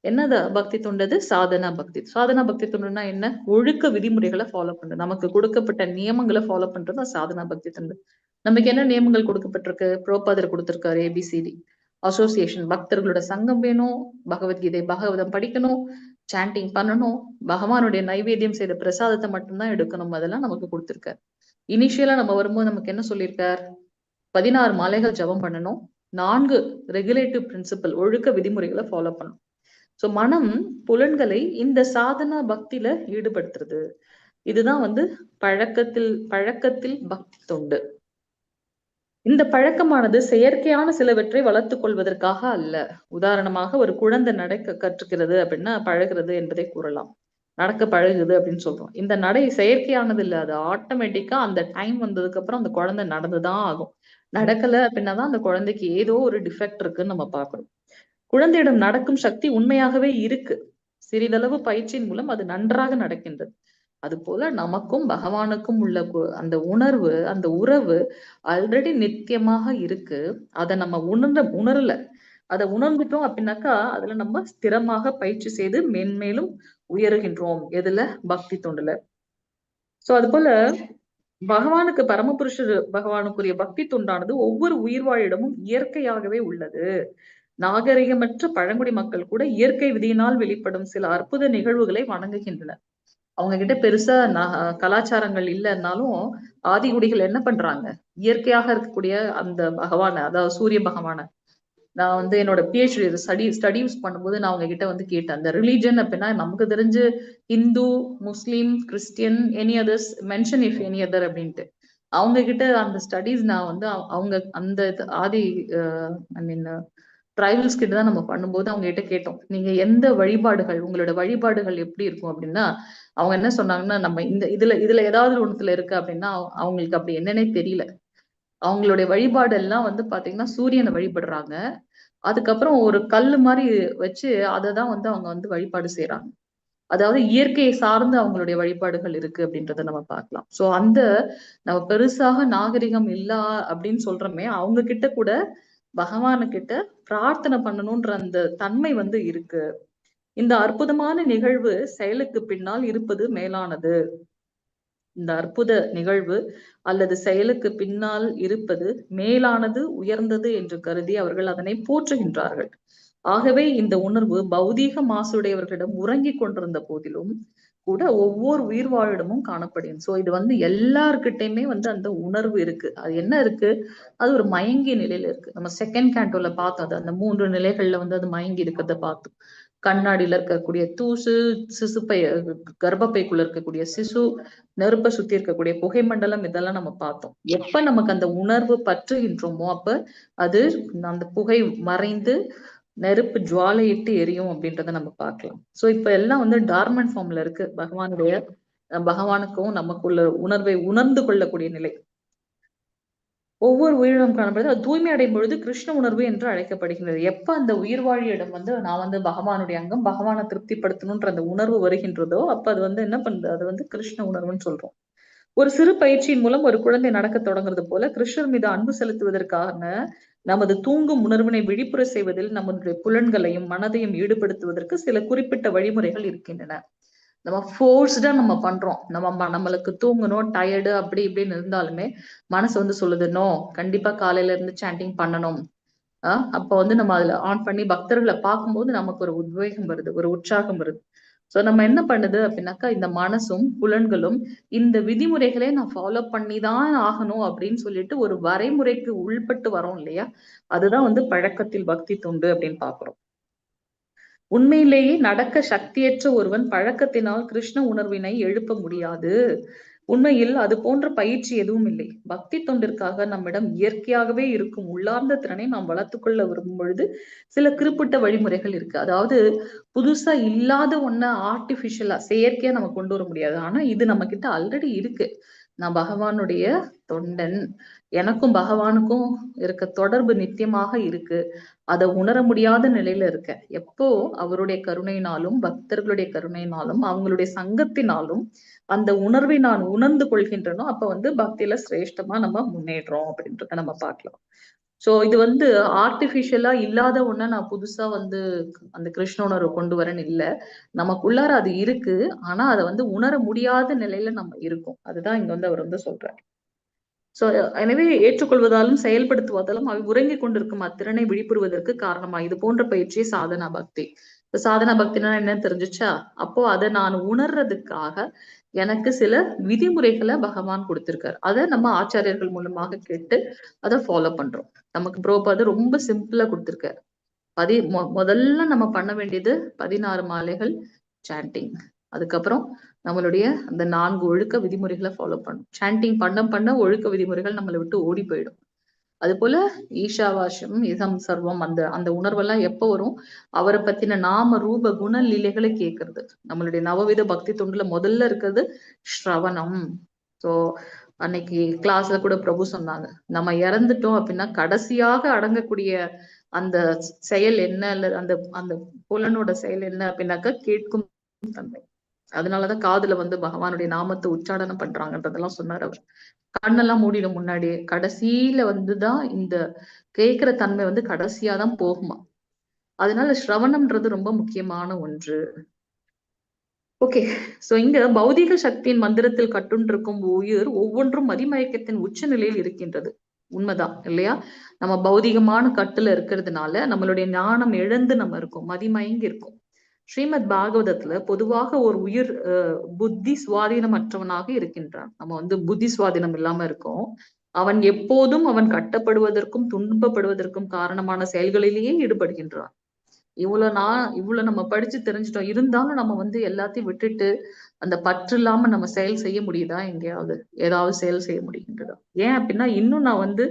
என்னது பக்தி தொண்டது, சாதனா பக்தி. சாதனா பக்தி தொண்டுனா என்ன, ஒழுக்க விதிமுறைகளை ஃபாலோ பண்றது, நமக்கு கொடுக்கப்பட்ட நியமங்களை ஃபாலோ பண்றது சாதனா பக்தி தொண்டு. நமக்கு என்ன நியமங்கள் கொடுக்கப்பட்டிருக்கு, புரோபாதர் கொடுத்திருக்காரு, ABCD. அசோசியேஷன், பக்தர்களோட சங்கம் வேணும், பகவத்கீதை பாகவதம் படிக்கணும், சாண்டிங் பண்ணணும், பகவானுடைய நைவேத்தியம் செய்த பிரசாதத்தை மட்டும்தான் எடுக்கணும், அதெல்லாம் நமக்கு கொடுத்திருக்காரு. இனிஷியலா நம்ம வரும்போது நமக்கு என்ன சொல்லியிருக்கார், 16 மாலைகள் ஜபம் பண்ணணும், 4 ரெகுலேட்டிவ் பிரின்சிபல் ஒழுக்க விதிமுறைகளை ஃபாலோ பண்ணணும். சோ மனம் புலன்களை இந்த சாதனா பக்தியில ஈடுபடுத்துறது, இதுதான் வந்து பழக்கத்தில் பக்தி தொண்டு. இந்த பழக்கமானது செயற்கையான சிலவற்றை வளர்த்துக் கொள்வதற்காக அல்ல. உதாரணமாக ஒரு குழந்தை நடக்க கற்றுக்கிறது அப்படின்னா பழகிறது என்பதை கூறலாம். நடக்க பழகுது அப்படின்னு சொல்றோம். இந்த நடை செயற்கையானது இல்ல, அது ஆட்டோமேட்டிக்கா அந்த டைம் வந்ததுக்கு அப்புறம் அந்த குழந்தை நடந்துதான் ஆகும். நடக்கல அப்படின்னாதான் அந்த குழந்தைக்கு ஏதோ ஒரு டிஃபெக்ட் இருக்குன்னு நம்ம பார்க்கணும். குழந்தையிடம் நடக்கும் சக்தி உண்மையாகவே இருக்கு. சிறிதளவு பயிற்சியின் மூலம் அது நன்றாக நடக்கின்றது. அது போல நமக்கும் பகவானுக்கும் உள்ள அந்த உணர்வு, அந்த உறவு ஆல்ரெடி நித்தியமாக இருக்கு. அதை நம்ம உணரல. அதை உணர்ந்துட்டோம் அப்படின்னாக்கா அதுல நம்ம ஸ்திரமாக பயிற்சி செய்து மென்மேலும் உயருகின்றோம். எதுல? பக்தி தொண்டுல. சோ அது போல பகவானுக்கு, பரமபுருஷர் பகவானுக்குரிய பக்தி தொண்டானது ஒவ்வொரு உயிர்வாழிடமும் இயற்கையாகவே உள்ளது. நாகரிகமற்ற பழங்குடி மக்கள் கூட இயற்கை விதியினால் வெளிப்படும் சில அற்புத நிகழ்வுகளை வணங்குகின்றனர். அவங்க கிட்ட பெருசா கலாச்சாரங்கள் இல்லைன்னாலும் ஆதிகுடிகள் என்ன பண்றாங்க? இயற்கையாக இருக்கக்கூடிய அந்த பகவான, அதாவது சூரிய பகவான, நான் வந்து என்னோட பிஹெச்டி ஸ்டடிஸ் பண்ணும்போது நான் அவங்க கிட்ட வந்து கேட்டேன், அந்த ரிலீஜன் அப்படின்னா நமக்கு தெரிஞ்சு Hindu, Muslim, Christian, any others mention if any other அப்படின்ட்டு. அவங்க கிட்ட அந்த ஸ்டடிஸ் நான் வந்து அவங்க அந்த ஆதி ஐ மீன் ட்ரைபல்ஸ் கிட்ட தான் நம்ம பண்ணும்போது அவங்க கிட்ட கேட்டோம், நீங்க எந்த வழிபாடுகள், உங்களோட வழிபாடுகள் எப்படி இருக்கும் அப்படின்னா, அவங்க என்ன சொன்னாங்கன்னா, நம்ம இந்த இதுல ஏதாவது ஒண்ணுத்துல இருக்கு அப்படின்னா அவங்களுக்கு அப்படி என்னன்னே தெரியல. அவங்களுடைய வழிபாடு எல்லாம் வந்து பாத்தீங்கன்னா சூரியனை வழிபடுறாங்க. அதுக்கப்புறம் ஒரு கல்லு மாதிரி வச்சு அததான் வந்து அவங்க வந்து வழிபாடு செய்யறாங்க. அதாவது இயற்கையை சார்ந்து அவங்களுடைய வழிபாடுகள் இருக்கு அப்படின்றத நம்ம பார்க்கலாம். சோ அந்த நம்ம பெருசாக நாகரிகம் இல்ல அப்படின்னு சொல்றோமே, அவங்க கிட்ட கூட பகவானு கிட்ட பிரார்த்தனை பண்ணணும்ன்ற அந்த தன்மை வந்து இருக்கு. இந்த அற்புதமான நிகழ்வு செயலுக்கு பின்னால் இருப்பது மேலானது. இந்த அற்புத நிகழ்வு அல்லது செயலுக்கு பின்னால் இருப்பது மேலானது, உயர்ந்தது என்று கருதி அவர்கள் அதனை போற்றுகின்றார்கள். ஆகவே இந்த உணர்வு பௌதீக மாசுடையவர்களிடம் உறங்கிக் கொண்டிருந்த போதிலும் கூட ஒவ்வொரு உயிர் வாழிடமும் காணப்படுகிறது. சோ இது வந்து எல்லார்கிட்டயுமே வந்து அந்த உணர்வு இருக்கு. அது என்ன இருக்கு? அது ஒரு மயங்கிய நிலையில இருக்கு. நம்ம செகண்ட் கேண்டோல பார்த்தோம், அது அந்த 3 நிலைகள்ல வந்து அது மயங்கி இருக்கிறத பார்த்தோம். கண்ணாடியில இருக்கக்கூடிய தூசு, சிசுப்பை, கர்ப்பப்பைக்குள்ள இருக்கக்கூடிய சிசு, நெருப்பை சுத்தி இருக்கக்கூடிய புகை மண்டலம், இதெல்லாம் நம்ம பார்த்தோம். எப்ப நமக்கு அந்த உணர்வு பற்றுகின்றோமோ அப்ப அது அந்த புகை மறைந்து நெருப்பு ஜுவாலையிட்டு எரியும் அப்படின்றத நம்ம பார்க்கலாம். சோ இப்ப எல்லாம் வந்து டார்மன் ஃபார்ம்ல இருக்கு. பகவானுக்கும் நமக்குள்ள உணர்வை உணர்ந்து கொள்ளக்கூடிய நிலை. ஒவ்வொரு உயிரினம் காணப்படுது. அது தூய்மை அடையும் பொழுது கிருஷ்ண உணர்வு என்று அழைக்கப்படுகின்றது. எப்ப அந்த உயிர் வாழியிடம் வந்து நான் வந்து பகவானுடைய அங்கம், பகவானை திருப்திப்படுத்தணும்ன்ற அந்த உணர்வு வருகின்றதோ அப்ப அது வந்து என்ன பண்ணுது? அது வந்து கிருஷ்ண உணர்வுன்னு சொல்றோம். ஒரு சிறு பயிற்சியின் மூலம் ஒரு குழந்தை நடக்க தொடங்குறது போல கிருஷ்ணர் மீது அன்பு செலுத்துவதற்கான நமது தூங்கும் உணர்வினை விழிப்புற செய்வதில் நம்முடைய புலன்களையும் மனதையும் ஈடுபடுத்துவதற்கு சில குறிப்பிட்ட வழிமுறைகள் இருக்கின்றன. நம்ம ஃபோர்ஸ்டா நம்ம பண்றோம். நம்மளுக்கு தூங்கணும், டயர்டு அப்படி இப்படின்னு இருந்தாலுமே மனசு வந்து சொல்லுது, நோ, கண்டிப்பா காலையில இருந்து சாண்டிங் பண்ணணும். அப்ப வந்து நம்ம அதுல ஆன் பண்ணி பக்தர்களை பார்க்கும்போது நமக்கு ஒரு உத்வேகம் வருது, ஒரு உற்சாகம் வருது. சோ நம்ம என்ன பண்ணுது அப்படின்னாக்கா, இந்த மனசும் புலன்களும் இந்த விதிமுறைகளை நான் ஃபாலோ பண்ணிதான் ஆகணும் அப்படின்னு சொல்லிட்டு ஒரு வரைமுறைக்கு உள்பட்டு வரோம் இல்லையா? அதுதான் வந்து பழக்கத்தில் பக்தி தொண்டு அப்படின்னு பாக்குறோம். உண்மையிலேயே நடக்க சக்தியற்ற ஒருவன் பழக்கத்தினால் கிருஷ்ண உணர்வினை எழுப்ப முடியாது. உண்மையில் அது போன்ற பயிற்சி எதுவும் இல்லை. பக்தி தொண்டிற்காக நம்மிடம் இயற்கையாகவே இருக்கும் உள்ளார்ந்த திறனை நாம் வளர்த்துக்கொள்ள விரும்பும் பொழுது சில குறிப்பிட்ட வழிமுறைகள் இருக்கு. அதாவது புதுசா இல்லாத ஒண்ண ஆர்டிபிஷியலா செயற்கையா நம்ம கொண்டு வர முடியாது. ஆனா இது நம்ம கிட்ட ஆல்ரெடி இருக்கு. நான் பகவானுடைய தொண்டன், எனக்கும் பகவானுக்கும் இருக்க தொடர்பு நித்தியமாக இருக்கு. அதை உணர முடியாத நிலையில இருக்க. எப்போ அவருடைய கருணையினாலும் பக்தர்களுடைய கருணையினாலும் அவங்களுடைய சங்கத்தினாலும் அந்த உணர்வை நான் உணர்ந்து கொள்கின்றனோ அப்ப வந்து பக்தியில சிரேஷ்டமா நம்ம முன்னேற்றோம் அப்படின்றத நம்ம பார்க்கலாம். சோ இது வந்து ஆர்டிபிஷியலா இல்லாத ஒண்ண நான் புதுசா வந்து அந்த கிருஷ்ண உணர்வை கொண்டு வரேன்னு இல்ல. நமக்குள்ளார அது இருக்கு. ஆனா அதை வந்து உணர முடியாத நிலையில நம்ம இருக்கோம். அதுதான் இங்க வந்து அவர் வந்து சொல்றாரு. சோ எனவே ஏற்றுக்கொள்வதாலும் செயல்படுத்துவதாலும் அவை உறங்கிக் கொண்டிருக்கும் அத்திறனை விழிப்புறுவதற்கு காரணமா இது போன்ற பயிற்சி சாதனா பக்தி. இப்ப சாதனா பக்தினா என்ன தெரிஞ்சுச்சா? அப்போ அதை நான் உணர்றதுக்காக எனக்கு சில விதிமுறைகளை பகவான் கொடுத்திருக்காரு. அதை நம்ம ஆச்சாரியர்கள் மூலமாக கேட்டு அதை ஃபாலோ பண்றோம். நமக்கு பிரபுபாதர் ரொம்ப சிம்பிளா கொடுத்திருக்காரு. முதல்ல நம்ம பண்ண வேண்டியது 16 மாலைகள் சாண்டிங். அதுக்கப்புறம் நம்மளுடைய அந்த 4 ஒழுக்க விதிமுறைகளை ஃபாலோ பண்ணும். சாண்டிங் பண்ண ஒழுக்க விதிமுறைகள் நம்மளை விட்டு ஓடி போயிடும். அது போல ஈஷாவாசியம் இதம் சர்வம் அந்த அந்த உணர்வெல்லாம் எப்ப வரும்? அவரை பத்தின நாம ரூப குண லீலைகளை கேட்கறது. நம்மளுடைய நவவித பக்தி தொண்டுல முதல்ல இருக்கிறது ஸ்ரவணம். சோ அன்னைக்கு கிளாஸ்ல கூட பிரபு சொன்னாங்க, நம்ம இறந்துட்டோம் அப்படின்னா கடைசியாக அடங்கக்கூடிய அந்த செயல் என்ன, அல்லது அந்த அந்த புலனோட செயல் என்ன அப்படின்னாக்கா கேட்கும் தன்மை. அதனாலதான் காதுல வந்து பகவானுடைய நாமத்தை உச்சாடனம் பண்றாங்கன்றதெல்லாம் சொன்னார் அவர். கண்ணெல்லாம் மூடிடும் முன்னாடியே. கடைசியில வந்துதான் இந்த கேட்கிற தன்மை வந்து கடைசியாதான் போகுமா. அதனால ஸ்ரவணம்ன்றது ரொம்ப முக்கியமான ஒன்று. ஓகே. சோ இங்க பௌதிக சக்தியின் மந்திரத்தில் கட்டுண்டிருக்கும் உயிர் ஒவ்வொன்றும் மதிமயக்கத்தின் உச்ச நிலையில் இருக்கின்றது. உண்மைதான் இல்லையா? நம்ம பௌதிகமான கட்டுல இருக்கிறதுனால நம்மளுடைய ஞானம் இழந்து நம்ம இருக்கோம், மதிமயங்கி இருக்கோம். ஸ்ரீமத் பாகவதத்துல பொதுவாக ஒரு உயிர் புத்தி சுவாதீனமற்றவனாக இருக்கின்றான். நம்ம வந்து புத்தி சுவாதீனம் இல்லாம இருக்கோம். அவன் எப்போதும் அவன் கட்டப்படுவதற்கும் துன்பப்படுவதற்கும் காரணமான செயல்களிலேயே ஈடுபடுகின்றான். இவ்வளவு நம்ம படிச்சு தெரிஞ்சுட்டோம். இருந்தாலும் நம்ம வந்து எல்லாத்தையும் விட்டுட்டு அந்த பற்று இல்லாம நம்ம செயல் செய்ய முடியுதா? எங்கேயாவது ஏதாவது செயல் செய்ய முடிகின்றதா? ஏன் அப்படின்னா இன்னும் நான் வந்து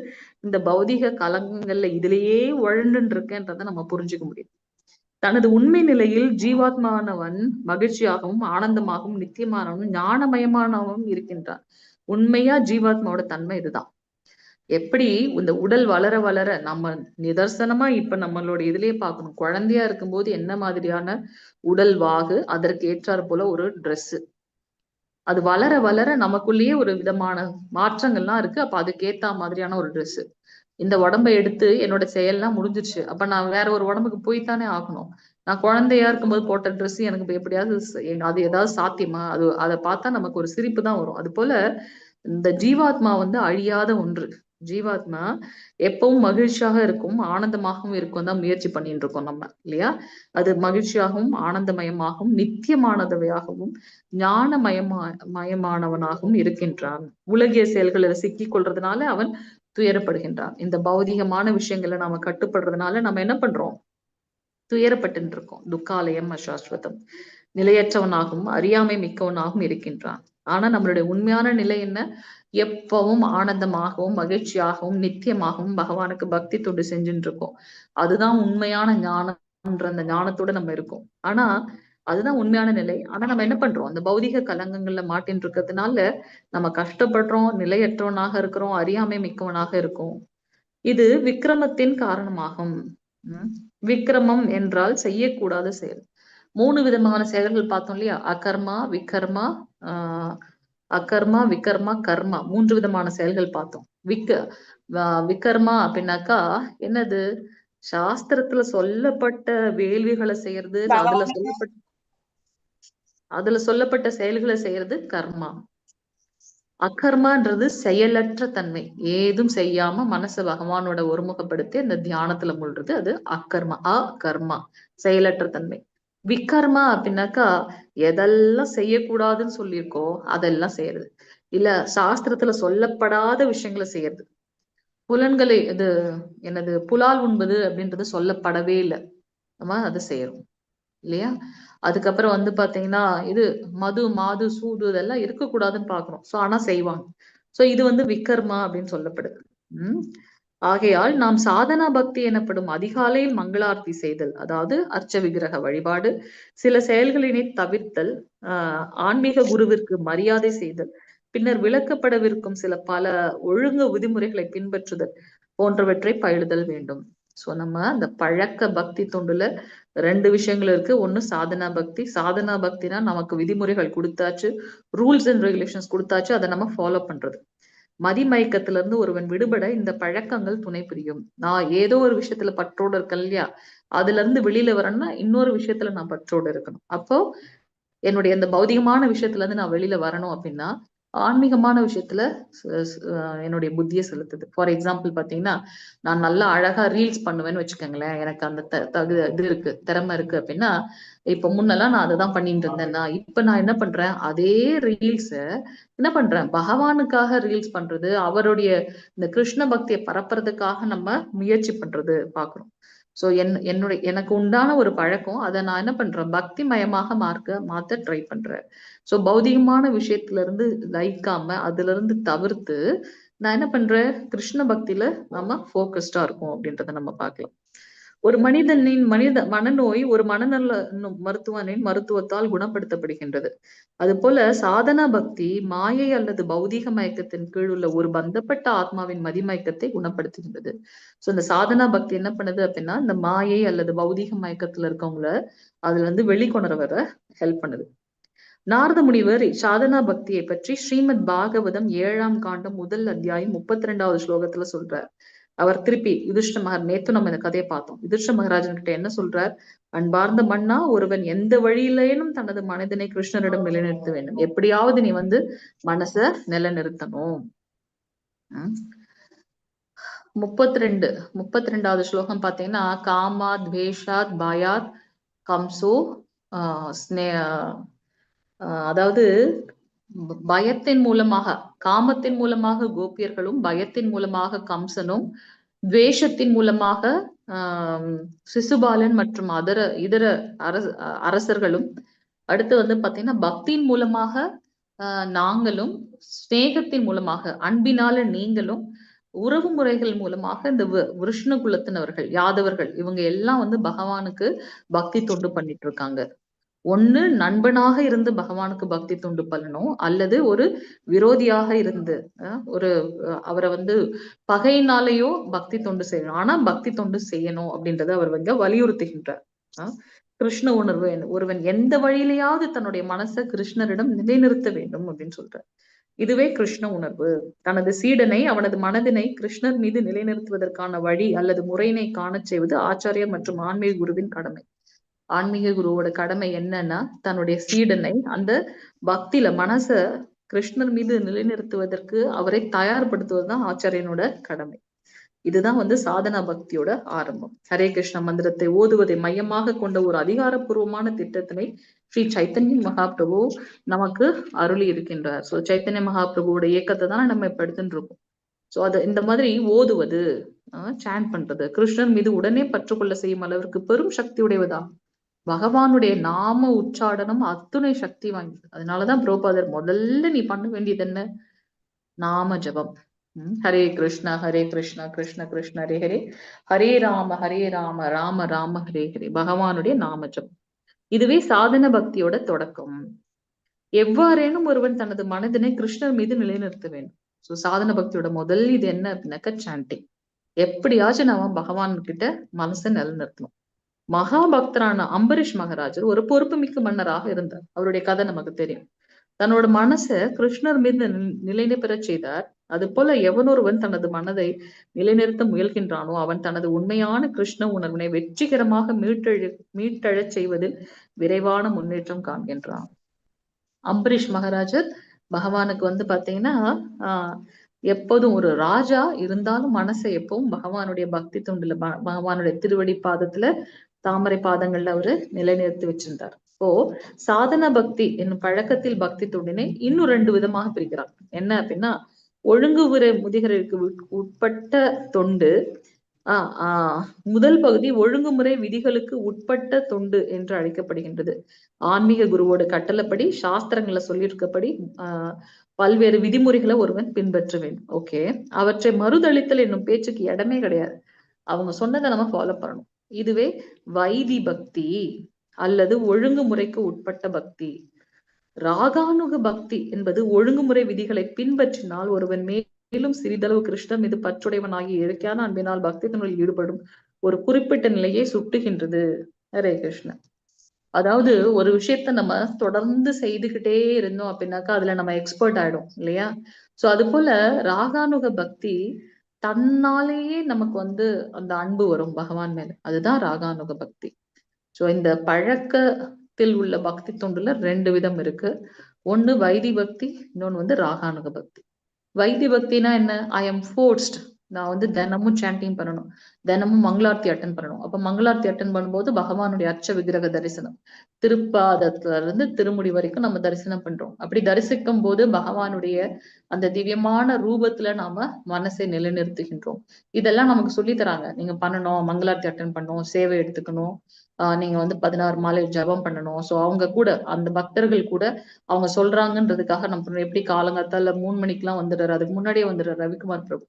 இந்த பௌதிக கலங்கங்கள்ல இதுலயே உழண்டுன்னு இருக்கேன்றதை நம்ம புரிஞ்சுக்க முடியும். தனது உண்மை நிலையில் ஜீவாத்மானவன் மகிழ்ச்சியாகவும் ஆனந்தமாகவும் நித்தியமானவனும் ஞானமயமானவனும் இருக்கின்றான். உண்மையா ஜீவாத்மாவோட தன்மை இதுதான். எப்படி இந்த உடல் வளர வளர நம்ம நிதர்சனமா இப்ப நம்மளோட இதுலயே பார்க்கணும். குழந்தையா இருக்கும்போது என்ன மாதிரியான உடல் வாகு, அதற்கு ஏற்றாறு போல ஒரு ட்ரெஸ். அது வளர வளர நமக்குள்ளேயே ஒரு விதமான மாற்றங்கள்லாம் இருக்கு. அப்ப அதுக்கு ஏத்த மாதிரியான ஒரு ட்ரெஸ். இந்த உடம்பை எடுத்து என்னோட செயல்லாம் முடிஞ்சிருச்சு, அப்ப நான் வேற ஒரு உடம்புக்கு போய்த்தானே ஆகணும். நான் குழந்தையா இருக்கும்போது போட்ட ட்ரெஸ் எனக்கு எப்படியாவது அது ஏதாவது சாத்தியமா? அதை பார்த்தா நமக்கு ஒரு சிரிப்பு தான் வரும். அது போல இந்த ஜீவாத்மா வந்து அழியாத ஒன்று. ஜீவாத்மா எப்பவும் மகிழ்ச்சியாக இருக்கும், ஆனந்தமாகவும் இருக்கும் தான் முயற்சி பண்ணிட்டு இருக்கோம் நம்ம இல்லையா? அது மகிழ்ச்சியாகவும் ஆனந்தமயமாகவும் நித்தியமானதவையாகவும் மயமானவனாகவும் இருக்கின்றான். உலகிய செயல்களில் சிக்கிக் கொள்றதுனால அவன் துயரப்படுகின்றான். இந்த பௌதிகமான விஷயங்களை நாம கட்டுப்படுறதுனால நம்ம என்ன பண்றோம்? துயரப்பட்டு இருக்கோம். துக்காலயம் அசாஸ்வதம். நிலையற்றவனாகவும் அறியாமை மிக்கவனாகவும் இருக்கின்றான். ஆனா நம்மளுடைய உண்மையான நிலை என்ன? எப்பவும் ஆனந்தமாகவும் மகிழ்ச்சியாகவும் நித்தியமாகவும் பகவானுக்கு பக்தி தொண்டு செஞ்சுட்டு இருக்கோம். அதுதான் உண்மையான ஞானம்ன்ற அந்த ஞானத்தோட நம்ம இருக்கோம். ஆனா அதுதான் உண்மையான நிலை. ஆனா நம்ம என்ன பண்றோம்? அந்த பௌதிக கலங்கங்கள்ல மாட்டின்னு இருக்கிறதுனால நம்ம கஷ்டப்படுறோம், நிலையற்றவனாக இருக்கிறோம், அறியாமை மிக்கவனாக இருக்கும். இது விக்கிரமத்தின் காரணமாகும். விக்கிரமம் என்றால் செய்யக்கூடாத செயல். 3 விதமான செயல்கள் பார்த்தோம் இல்லையா? அகர்மா, விகர்மா, அகர்மா, விகர்மா, கர்மா. 3 விதமான செயல்கள் பார்த்தோம். விகர்மா அப்படின்னாக்கா என்னது? சாஸ்திரத்துல சொல்லப்பட்ட வேள்விகளை செய்யறது, அதுல சொல்லப்பட்ட செயல்களை செய்யறது கர்மா. அகர்மான்றது செயலற்ற தன்மை. ஏதும் செய்யாம மனசை பகவானோட ஒருமுகப்படுத்தி அந்த தியானத்துல முழுறது அது அகர்மா. அகர்மா செயலற்ற தன்மை. விகர்மா அப்படின்னாக்கா எதெல்லாம் செய்யக்கூடாதுன்னு சொல்லியிருக்கோ அதெல்லாம் செய்யறது. இல்ல சாஸ்திரத்துல சொல்லப்படாத விஷயங்களை செய்யறது. புலன்களை இது என்னது புலால் உண்பது அப்படின்றது சொல்லப்படவே இல்லை, நம்ம அதை செய்யறோம் இல்லையா? அதுக்கப்புறம் வந்து பாத்தீங்கன்னா இது மாது சூது இதெல்லாம் இருக்கக்கூடாதுன்னு பாக்குறோம். சோ ஆனா செய்வாங்க. சோ இது வந்து விக்கர்மா அப்படின்னு சொல்லப்படுது. ஆகையால் நாம் சாதனா பக்தி எனப்படும் அதிகாலையில் மங்களார்த்தி செய்தல், அதாவது அர்ச்ச விக்கிரக வழிபாடு, சில செயல்களினை தவிர்த்தல், ஆன்மீக குருவிற்கு மரியாதை செய்தல், பின்னர் விளக்கப்படவிருக்கும் சில பல ஒழுங்கு விதிமுறைகளை பின்பற்றுதல் போன்றவற்றை பயிலுதல் வேண்டும். சோ நம்ம அந்த பழக்க பக்தி தொண்டுல 2 விஷயங்கள் இருக்கு. ஒண்ணு சாதனா பக்தி. சாதனா பக்தினா நமக்கு விதிமுறைகள் கொடுத்தாச்சு, ரூல்ஸ் அண்ட் ரெகுலேஷன்ஸ் கொடுத்தாச்சு, அதை நம்ம ஃபாலோ பண்றது. மதிமயக்கத்துல இருந்து ஒருவன் விடுபட இந்த பழக்கங்கள் துணை புரியும். நான் ஏதோ ஒரு விஷயத்துல பற்றோடு இருக்கேன் இல்லையா? அதுல இருந்து வெளியில வரேன்னா இன்னொரு விஷயத்துல நான் பற்றோடு இருக்கணும். அப்போ என்னுடைய அந்த பௌதிகமான விஷயத்துல இருந்து நான் வெளியில வரணும் அப்படின்னா ஆன்மீகமான விஷயத்துல என்னுடைய புத்தியை செலுத்துது. ஃபார் எக்ஸாம்பிள் பாத்தீங்கன்னா, நான் நல்லா அழகா ரீல்ஸ் பண்ணுவேன்னு வச்சுக்கோங்களேன். எனக்கு அந்த இது இருக்கு, திறமை இருக்கு அப்படின்னா, இப்ப முன்னெல்லாம் நான் அதைதான் பண்ணிட்டு இருந்தேன்னா, இப்ப நான் என்ன பண்றேன்? அதே ரீல்ஸ என்ன பண்றேன்? பகவானுக்காக ரீல்ஸ் பண்றது, அவருடைய இந்த கிருஷ்ண பக்தியை பரப்புறதுக்காக நம்ம முயற்சி பண்றது பாக்குறோம். சோ எனக்கு உண்டான ஒரு பழக்கம், அதை நான் என்ன பண்றேன்? பக்தி மயமாக மாத்த ட்ரை பண்றேன். சோ பௌதிகமான விஷயத்துல இருந்து லயிக்காம அதுல இருந்து தவிர்த்து நான் என்ன பண்றேன், கிருஷ்ண பக்தியில நம்ம போக்கஸ்டா இருக்கும் அப்படின்றத நம்ம பார்க்கலாம். ஒரு மனிதனின் மனநோய் ஒரு மனநல மருத்துவனின் மருத்துவத்தால் குணப்படுத்தப்படுகின்றது. அது போல சாதனா பக்தி மாயை அல்லது பௌதீக மயக்கத்தின் கீழ் உள்ள ஒரு பந்தப்பட்ட ஆத்மாவின் மதிமயக்கத்தை குணப்படுத்துகின்றது. சோ இந்த சாதனா பக்தி என்ன பண்ணுது அப்படின்னா, இந்த மாயை அல்லது பௌதீக மயக்கத்துல இருக்கவங்கள அதுல வெளிக்கொணர வர ஹெல்ப் பண்ணுது. நாரத முனிவர் சாதனா பக்தியை பற்றி ஸ்ரீமத் பாகவதம் 7ஆம் காண்டம் 1 அத்தியாயம் 32வது ஸ்லோகத்துல சொல்றார். அவர் திருப்பி யுதிஷ்ட நேத்து நம்ம இந்த கதையை பார்த்தோம். யுதிஷ்ட மகாராஜன் கிட்ட என்ன சொல்றார், அன்பார்ந்த மன்னா, ஒருவன் எந்த வழியிலேனும் தனது மனதினை கிருஷ்ணரிடம் நிலைநிறுத்த வேண்டும். எப்படியாவது நீ மனச நிலைநிறுத்தணும். 32வது ஸ்லோகம் பாத்தீங்கன்னா, காமாத் துவேஷாத் பயாத் கம்சோ அதாவது பயத்தின் மூலமாக, காமத்தின் மூலமாக கோபியர்களும், பயத்தின் மூலமாக கம்சனும், துவேஷத்தின் மூலமாக சிசுபாலன் மற்றும் இதர அரசர்களும், அடுத்து பாத்தீங்கன்னா பக்தியின் மூலமாக நாங்களும், ஸ்நேகத்தின் மூலமாக அன்பினால நீங்களும், உறவு முறைகள் மூலமாக இந்த விஷ்ணு குலத்தினவர்கள் யாதவர்கள் இவங்க எல்லாம் பகவானுக்கு பக்தி தொண்டு பண்ணிட்டு இருக்காங்க. ஒண்ணு நண்பனாக இருந்து பகவானுக்கு பக்தி தொண்டு பண்ணணும், அல்லது ஒரு விரோதியாக இருந்து அவரை பகையினாலேயோ பக்தி தொண்டு செய்யணும். ஆனா பக்தி தொண்டு செய்யணும் அப்படின்றத அவர் வலியுறுத்துகின்றார். கிருஷ்ண உணர்வு, ஒருவன் எந்த வழியிலேயாவது தன்னுடைய மனசை கிருஷ்ணரிடம் நிலைநிறுத்த வேண்டும் அப்படின்னு சொல்றார். இதுவே கிருஷ்ண உணர்வு. தனது சீடனை, அவனது மனதினை கிருஷ்ணர் மீது நிலைநிறுத்துவதற்கான வழி அல்லது முறையினை காண செய்வது ஆச்சாரியர் மற்றும் ஆன்மீக குருவின் கடமை. ஆன்மீக குருவோட கடமை என்னன்னா, தன்னுடைய சீடனை அந்த பக்தியில மனச கிருஷ்ணர் மீது நிலைநிறுத்துவதற்கு அவரை தயார்படுத்துவதுதான் ஆச்சாரியனோட கடமை. இதுதான் சாதனா பக்தியோட ஆரம்பம். ஹரே கிருஷ்ண மந்திரத்தை ஓதுவதை மையமாக கொண்ட ஒரு அதிகாரப்பூர்வமான திட்டத்தினை ஸ்ரீ சைத்தன்ய மகாபிரபு நமக்கு அருளி இருக்கின்றார். சோ சைத்தன்ய மகாபிரபுவோட இயக்கத்தை தான் நம்ம இப்ப எடுத்துட்டு இருக்கோம். சோ அது இந்த மாதிரி ஓதுவது, சாண்ட் பண்றது கிருஷ்ணர் மீது உடனே பற்றுக்கொள்ள செய்யும் அளவிற்கு பெரும் சக்தி உடையதா. பகவானுடைய நாம உச்சாடனம் அத்துணை சக்தி வாய்ந்தது. அதனாலதான் பிரபுபாதர் முதல்ல நீ பண்ண வேண்டியது என்ன, நாம ஜபம். ஹரே கிருஷ்ணா கிருஷ்ண கிருஷ்ண ஹரே ஹரே, ஹரே ராம ராம ராம ஹரே ஹரே. பகவானுடைய நாம ஜபம். இதுவே சாதன பக்தியோட தொடக்கம். எவ்வாறேனும் ஒருவன் தனது மனதினை கிருஷ்ணர் மீது நிலைநிறுத்த வேண்டும். சோ சாதன பக்தியோட முதல் இது என்ன அப்படின்னாக்கா சாண்டிங். எப்படியாச்சும் நாம பகவான் கிட்ட மனசை நிலைநிறுத்தணும். மகாபக்தரான அம்பரீஷ் மகாராஜர் ஒரு பொறுப்புமிக்க மன்னராக இருந்தார். அவருடைய கதை நமக்கு தெரியும். தன்னோட மனசை கிருஷ்ணர் மீது நிலைநிலை பெற செய்தார். அது போல எவனொருவன் தனது மனதை நிலைநிறுத்த முயல்கின்றானோ அவன் தனது உண்மையான கிருஷ்ண உணர்வினை வெற்றிகரமாக மீட்டெழச் செய்வதில் விரைவான முன்னேற்றம் காண்கின்றான். அம்பரீஷ் மகாராஜர் பகவானுக்கு பாத்தீங்கன்னா எப்போதும் ஒரு ராஜா இருந்தாலும் மனசை எப்பவும் பகவானுடைய பக்தி தொண்டுல, பகவானுடைய திருவடி பாதத்துல, தாமரை பாதங்கள்ல அவரு நிலைநிறுத்தி வச்சிருந்தார். இப்போ சாதன பக்தி என்னும் பழக்கத்தில் பக்தி தொண்டினை இன்னும் 2 விதமாக பிரிக்கிறார். என்ன அப்படின்னா, ஒழுங்குமுறை முதிகருக்கு உட்பட்ட தொண்டு. முதல் பகுதி ஒழுங்குமுறை விதிகளுக்கு உட்பட்ட தொண்டு என்று அழைக்கப்படுகின்றது. ஆன்மீக குருவோட கட்டளைப்படி, சாஸ்திரங்களை சொல்லியிருக்கப்படி பல்வேறு விதிமுறைகளை ஒருவன் பின்பற்ற வேண்டும். ஓகே, அவற்றை மறுதளித்தல் என்னும் பேச்சுக்கு இடமே கிடையாது. அவங்க சொன்னதை நம்ம ஃபாலோ பண்ணணும். இதுவே வைதி பக்தி அல்லது ஒழுங்குமுறைக்கு உட்பட்ட பக்தி. ராகானுக பக்தி என்பது ஒழுங்குமுறை விதிகளை பின்பற்றினால் ஒருவன் மேலும் சிறிதளவு கிருஷ்ணர் மீது பற்றுடையவனாகி இயற்கையான அன்பினால் பக்தி தொண்டில் ஈடுபடும் ஒரு குறிப்பிட்ட நிலையை சுட்டுகின்றது. ஹரே கிருஷ்ணன். அதாவது ஒரு விஷயத்த நம்ம தொடர்ந்து செய்துகிட்டே இருந்தோம் அப்படின்னாக்கா அதுல நம்ம எக்ஸ்பர்ட் ஆயிடும் இல்லையா. சோ அது போல ராகானுக பக்தி தன்னாலேயே நமக்கு அந்த அன்பு வரும் பகவான் மேல. அதுதான் ராகானுக பக்தி. சோ இந்த பழக்கத்தில் உள்ள பக்தி தொண்டுல 2 விதம் இருக்கு. ஒண்ணு வைதி பக்தி, இன்னொன்னு ராகானுக பக்தி. வைதி பக்தினா என்ன? ஐ எம் ஃபோர்ஸ்ட் நான் வந்து தினமும் சாண்டிங் பண்ணணும், தினமும் மங்களார்த்தி அட்டன் பண்ணணும். அப்ப மங்களார்த்தி அட்டன் பண்ணும்போது பகவானுடைய அர்ச்ச விக்கிரக தரிசனம், திருப்பாதத்துல இருந்து திருமுடி வரைக்கும் நம்ம தரிசனம் பண்றோம். அப்படி தரிசிக்கும் போது பகவானுடைய அந்த திவ்யமான ரூபத்துல நாம மனசை நிலைநிறுத்துகின்றோம். இதெல்லாம் நமக்கு சொல்லி தராங்க. நீங்க பண்ணணும், மங்களார்த்தி அட்டன் பண்ணணும், சேவை எடுத்துக்கணும், நீங்க வந்து 16 மாலை ஜபம் பண்ணணும். சோ அவங்க கூட, அந்த பக்தர்கள் கூட அவங்க சொல்றாங்கன்றதுக்காக நம்ம எப்படி காலங்காத்தால 3 மணிக்கெல்லாம் வந்துடுறாரு, அதுக்கு முன்னாடியே வந்துடுறாரு ரவிக்குமார் பிரபு.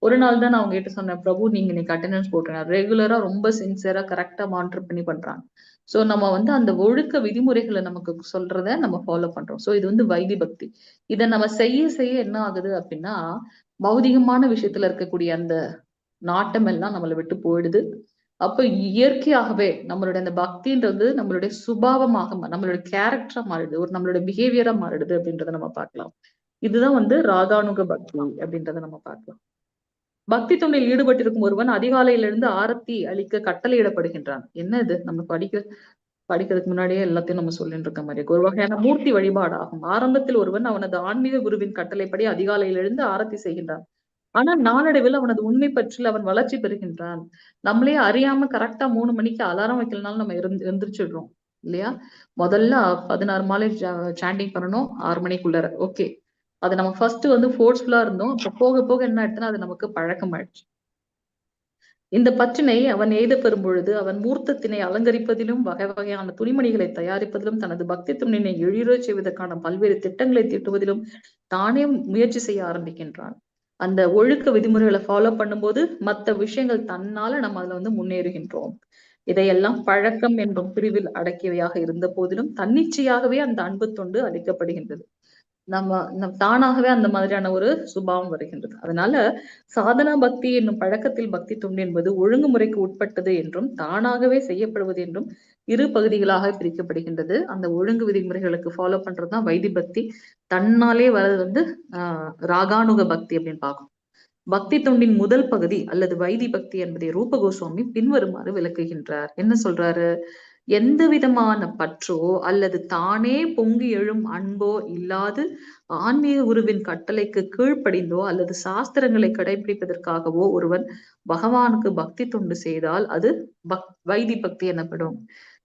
ஒரு நாள் தான் நான் அவங்க கிட்ட சொன்னேன், பிரபு நீங்க இன்னைக்கு அட்டெண்டன்ஸ் போட்டுருங்க. ரெகுலரா ரொம்ப சின்சியரா கரெக்டா மானிட்டர் பண்ணி பண்றாங்க. சோ நம்ம வந்து அந்த ஒழுக்க விதிமுறைகளை நமக்கு சொல்றத நம்ம ஃபாலோ பண்றோம். சோ இது வந்து வைதி பக்தி. இதை நம்ம செய்ய செய்ய என்ன ஆகுது அப்படின்னா, பௌதிகமான விஷயத்துல இருக்கக்கூடிய அந்த நாட்டம் எல்லாம் நம்மளை விட்டு போயிடுது. அப்ப இயற்கையாகவே நம்மளுடைய அந்த பக்தின்றது நம்மளுடைய சுபாவமாக நம்மளுடைய கேரக்டரா மாறிடுது, ஒரு நம்மளுடைய பிஹேவியரா மாறிடுது அப்படின்றத நம்ம பார்க்கலாம். இதுதான் வந்து ராகானுக பக்தி அப்படின்றத நம்ம பார்க்கலாம். பக்தி தொண்டில் ஈடுபட்டிருக்கும் ஒருவன் அதிகாலையிலிருந்து ஆரத்தி அளிக்க கட்டளையிடப்படுகின்றான். என்ன இது நம்ம படிக்கிறதுக்கு முன்னாடியே எல்லாத்தையும் நம்ம சொல்லிட்டு இருக்க மாதிரி ஒரு வகையான மூர்த்தி வழிபாடு ஆகும். ஆரம்பத்தில் ஒருவன் அவனது ஆன்மீக குருவின் கட்டளைப்படி அதிகாலையிலிருந்து ஆரத்தி செய்கின்றான். ஆனா நாளடைவில் அவனது உண்மை பற்றில் அவன் வளர்ச்சி பெறுகின்றான். நம்மளே அறியாம கரெக்டா 3 மணிக்கு அலாரம் வைக்கலனாலும் நம்ம எந்திரிச்சிடுறோம் இல்லையா? முதல்ல 16 மாலை சாண்டிங் பண்ணணும் 6 மணிக்குள்ளார. ஓகே, அது நம்ம ஃபர்ஸ்ட் வந்து ஃபோர்ஸ்ஃபுல்லா இருந்தோம். அப்ப போக போக என்ன ஆயிடுச்சுன்னா அது நமக்கு பழக்கம் ஆயிடுச்சு. இந்த பற்றினை அவன் எய்த பெறும் பொழுது அவன் மூர்த்தத்தினை அலங்கரிப்பதிலும் வகை வகையான துணிமணிகளை தயாரிப்பதிலும் தனது பக்தி துணினை எழிறச் செய்வதற்கான பல்வேறு திட்டங்களை தீட்டுவதிலும் தானே முயற்சி செய்ய ஆரம்பிக்கின்றான். அந்த ஒழுக்க விதிமுறைகளை ஃபாலோ பண்ணும்போது மற்ற விஷயங்கள் தன்னால நம்ம அதுல வந்து முன்னேறுகின்றோம். இதையெல்லாம் பழக்கம் என்றும் பிரிவில் அடக்கியவையாக இருந்த போதிலும் தன்னிச்சையாகவே அந்த அன்பு தொண்டு அளிக்கப்படுகின்றது. நம்ம தானாகவே அந்த மாதிரியான ஒரு சுபாவம் வருகின்றது. அதனால சாதனா பக்தி என்னும் பழக்கத்தில் பக்தி தொண்டு என்பது ஒழுங்குமுறைக்கு உட்பட்டது என்றும் தானாகவே செய்யப்படுவது என்றும் இரு பகுதிகளாக பிரிக்கப்படுகின்றது. அந்த ஒழுங்கு விதிமுறைகளுக்கு ஃபாலோ பண்றதுதான் வைதி பக்தி. தன்னாலே வர்றது வந்து ராகானுக பக்தி அப்படின்னு பார்க்கணும். பக்தி தொண்டின் முதல் பகுதி அல்லது வைதி பக்தி என்பதை ரூப கோஸ்வாமி பின்வருமாறு விளக்குகின்றார். என்ன சொல்றாரு? எந்த விதமான பற்றோ அல்லது தானே பொங்கி எழும் அன்போ இல்லாது ஆன்மீக குருவின் கட்டளைக்கு கீழ்ப்படிந்தோ அல்லது சாஸ்திரங்களை கடைபிடிப்பதற்காகவோ ஒருவன் பகவானுக்கு பக்தி தொண்டு செய்தால் அது வைதி பக்தி எனப்படும்.